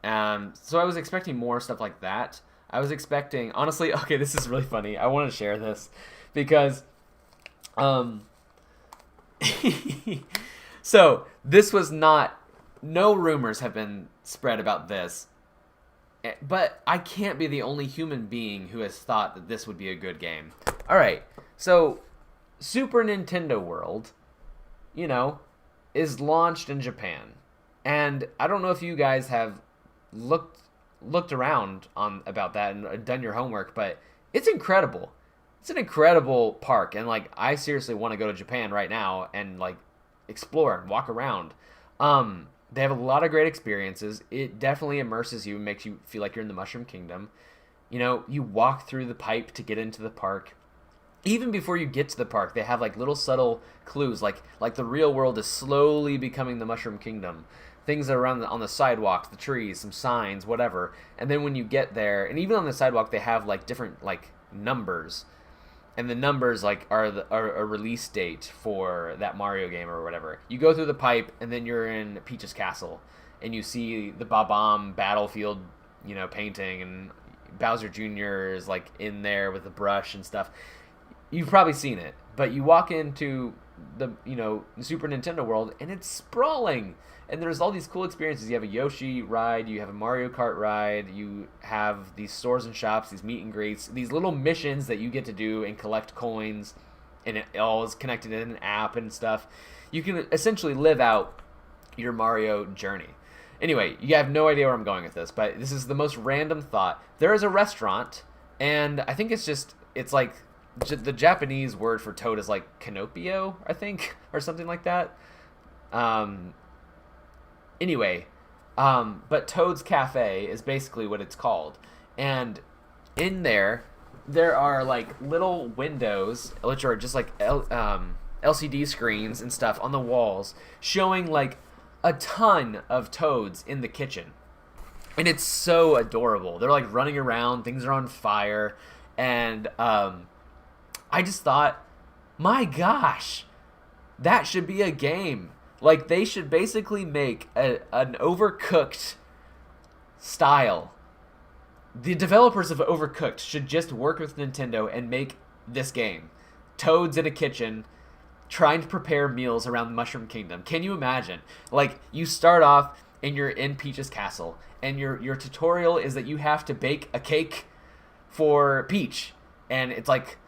So I was expecting more stuff like that. I was expecting, honestly, okay, this is really funny. I want to share this because, so this was not, no rumors have been spread about this, but I can't be the only human being who has thought that this would be a good game. All right, so Super Nintendo World, you know, is launched in Japan. And I don't know if you guys have looked around on about that and done your homework, but it's incredible. It's an incredible park, and like I seriously want to go to Japan right now and like explore and walk around. They have a lot of great experiences. It definitely immerses you and makes you feel like you're in the Mushroom Kingdom. You know, you walk through the pipe to get into the park. Even before you get to the park, they have like little subtle clues, like the real world is slowly becoming the Mushroom Kingdom. Things that are on the sidewalks, the trees, some signs, whatever. And then when you get there, and even on the sidewalk, they have like different like numbers, and the numbers like are a release date for that Mario game or whatever. You go through the pipe, and then you're in Peach's castle, and you see the Bob-omb battlefield, painting, and Bowser Jr. is like in there with the brush and stuff. You've probably seen it, but you walk into the Super Nintendo world, and it's sprawling. And there's all these cool experiences. You have a Yoshi ride, you have a Mario Kart ride, you have these stores and shops, these meet and greets, these little missions that you get to do and collect coins, and it all is connected in an app and stuff. You can essentially live out your Mario journey. Anyway, you have no idea where I'm going with this, but this is the most random thought. There is a restaurant, and I think it's like the Japanese word for toad is like Canopio, I think, or something like that. Anyway, but Toad's Cafe is basically what it's called. And in there are like little windows, which are just like LCD screens and stuff on the walls, showing like a ton of toads in the kitchen. And it's so adorable. They're like running around, things are on fire, and I just thought, my gosh, that should be a game. Like, they should basically make an Overcooked style. The developers of Overcooked should just work with Nintendo and make this game. Toads in a kitchen trying to prepare meals around the Mushroom Kingdom. Can you imagine? Like, you start off and you're in Peach's castle, and your tutorial is that you have to bake a cake for Peach. And it's like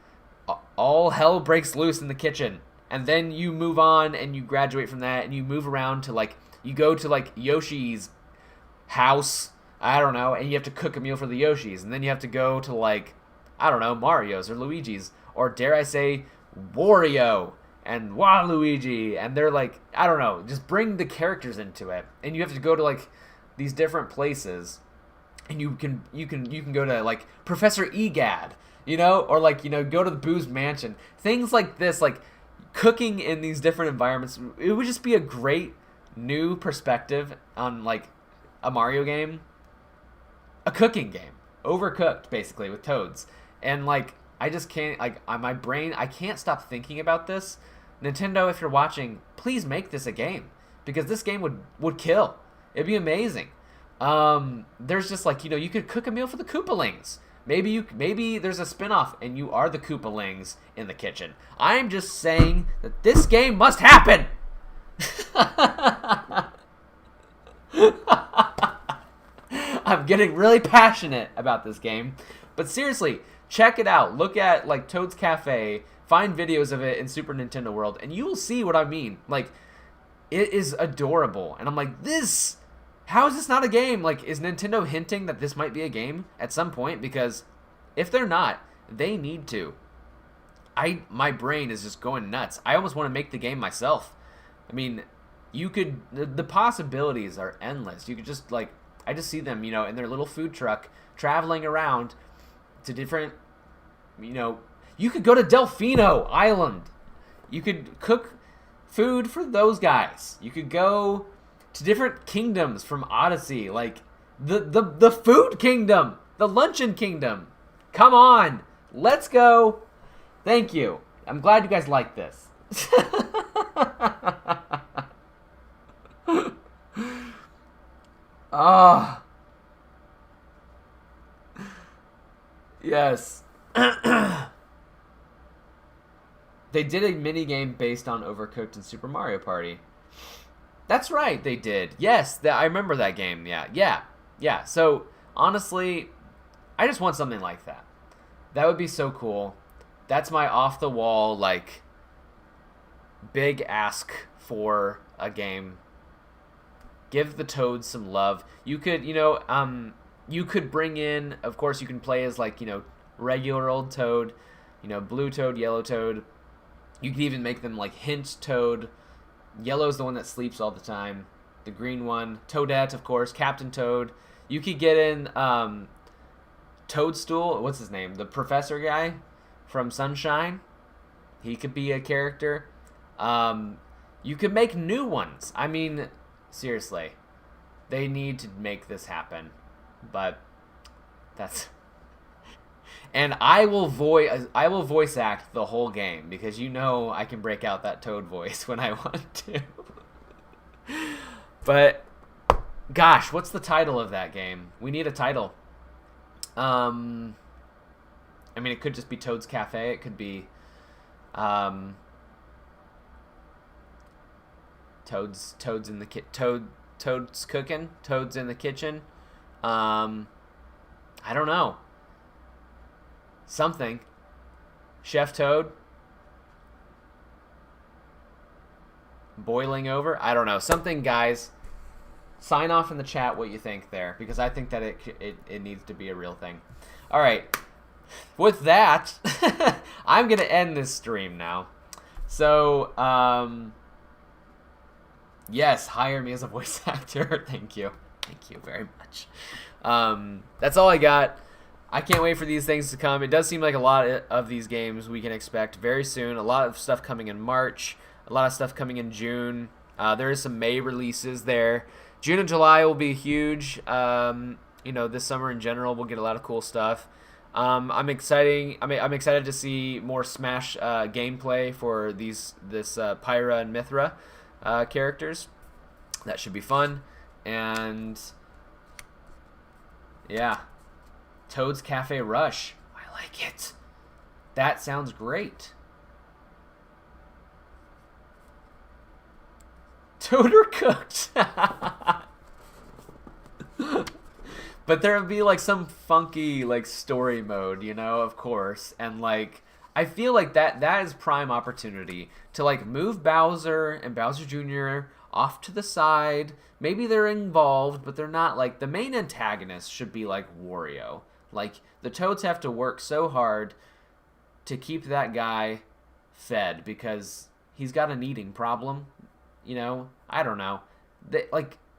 all hell breaks loose in the kitchen. And then you move on and you graduate from that and you move around to like, you go to like Yoshi's house, I don't know, and you have to cook a meal for the Yoshis. And then you have to go to like, I don't know, Mario's or Luigi's, or dare I say, Wario and Waluigi. And they're like, I don't know, just bring the characters into it. And you have to go to like these different places, and you can go to like Professor Egad, or like, go to the Boo's mansion. Things like this, like, cooking in these different environments, it would just be a great new perspective on like a Mario game, a cooking game, Overcooked basically with toads. And like, I just can't, like, on my brain, I can't stop thinking about this. Nintendo, if you're watching, please make this a game, because this game would kill. It'd be amazing. There's just like, you could cook a meal for the Koopalings. Maybe there's a spin-off and you are the Koopalings in the kitchen. I'm just saying that this game must happen. I'm getting really passionate about this game. But seriously, check it out. Look at like Toad's Cafe, find videos of it in Super Nintendo World, and you will see what I mean. Like, it is adorable. And I'm like, how is this not a game? Like, is Nintendo hinting that this might be a game at some point? Because if they're not, they need to. My brain is just going nuts. I almost want to make the game myself. I mean, the possibilities are endless. You could just, like, I just see them, in their little food truck traveling around to different, you could go to Delfino Island. You could cook food for those guys. You could go to different kingdoms from Odyssey, like the food kingdom, the luncheon kingdom. Come on, let's go. Thank you. I'm glad you guys like this. Ah, yes. They did a mini game based on Overcooked and Super Mario Party. That's right, they did. Yes, I remember that game. Yeah. So, honestly, I just want something like that. That would be so cool. That's my off-the-wall, like, big ask for a game. Give the Toads some love. You could, you could bring in, of course, you can play as, like, regular old Toad, blue Toad, yellow Toad. You could even make them, like, Hint Toad. Yellow's the one that sleeps all the time. The green one. Toadette, of course. Captain Toad. You could get in Toadstool. What's his name? The professor guy from Sunshine. He could be a character. You could make new ones. I mean, seriously. They need to make this happen. But And I will voice act the whole game because you know I can break out that Toad voice when I want to. But gosh, what's the title of that game? We need a title. I mean, it could just be Toad's Cafe. It could be Toad's in the Toad's cooking. Toad's in the kitchen. I don't know. Something. Chef Toad. Boiling over. I don't know. Something, guys. Sign off in the chat what you think there, because I think that it needs to be a real thing. All right. With that, I'm gonna end this stream now. So, yes, hire me as a voice actor. Thank you very much. That's all I got. I can't wait for these things to come. It does seem like a lot of these games we can expect very soon. A lot of stuff coming in March. A lot of stuff coming in June. There is some May releases there. June and July will be huge. This summer in general, we'll get a lot of cool stuff. I'm excited to see more Smash gameplay for this Pyra and Mithra characters. That should be fun. And yeah, Toad's Cafe Rush. I like it. That sounds great. Toad or cooked. But there'll be like some funky like story mode, of course. And like I feel like that is prime opportunity to like move Bowser and Bowser Jr. off to the side. Maybe they're involved, but they're not. Like the main antagonist should be like Wario. Like the Toads have to work so hard to keep that guy fed because he's got an eating problem. I don't know.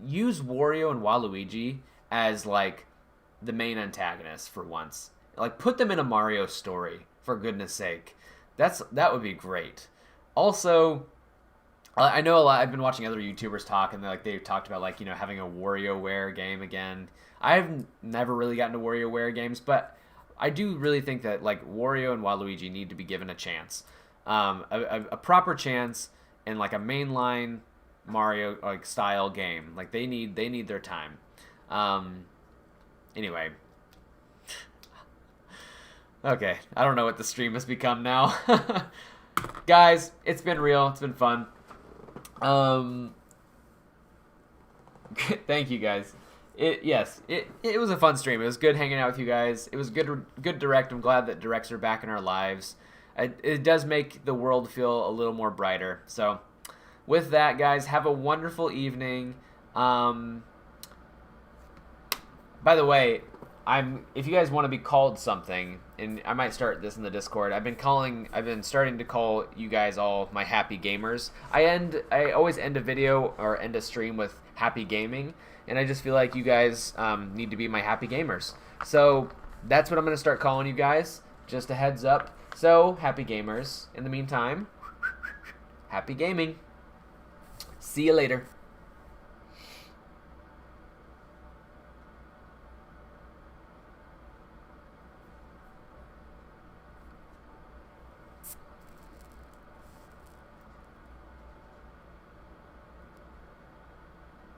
Use Wario and Waluigi as like the main antagonists for once. Like put them in a Mario story, for goodness sake. That would be great. Also, I know a lot. I've been watching other YouTubers talk, and they've talked about having a WarioWare game again. I've never really gotten to WarioWare games, but I do really think that like Wario and Waluigi need to be given a chance, a proper chance. And like a mainline Mario like style game, like they need their time. Anyway, okay, I don't know what the stream has become now. Guys, it's been real. It's been fun. Thank you guys. It was a fun stream. It was good hanging out with you guys. It was good direct. I'm glad that directs are back in our lives. It does make the world feel a little more brighter. So with that, guys, have a wonderful evening. By the way, if you guys want to be called something, and I might start this in the Discord, I've been starting to call you guys all my happy gamers. I always end a video or end a stream with happy gaming, and I just feel like you guys need to be my happy gamers. So that's what I'm going to start calling you guys. Just a heads up. So, happy gamers. In the meantime, happy gaming. See you later.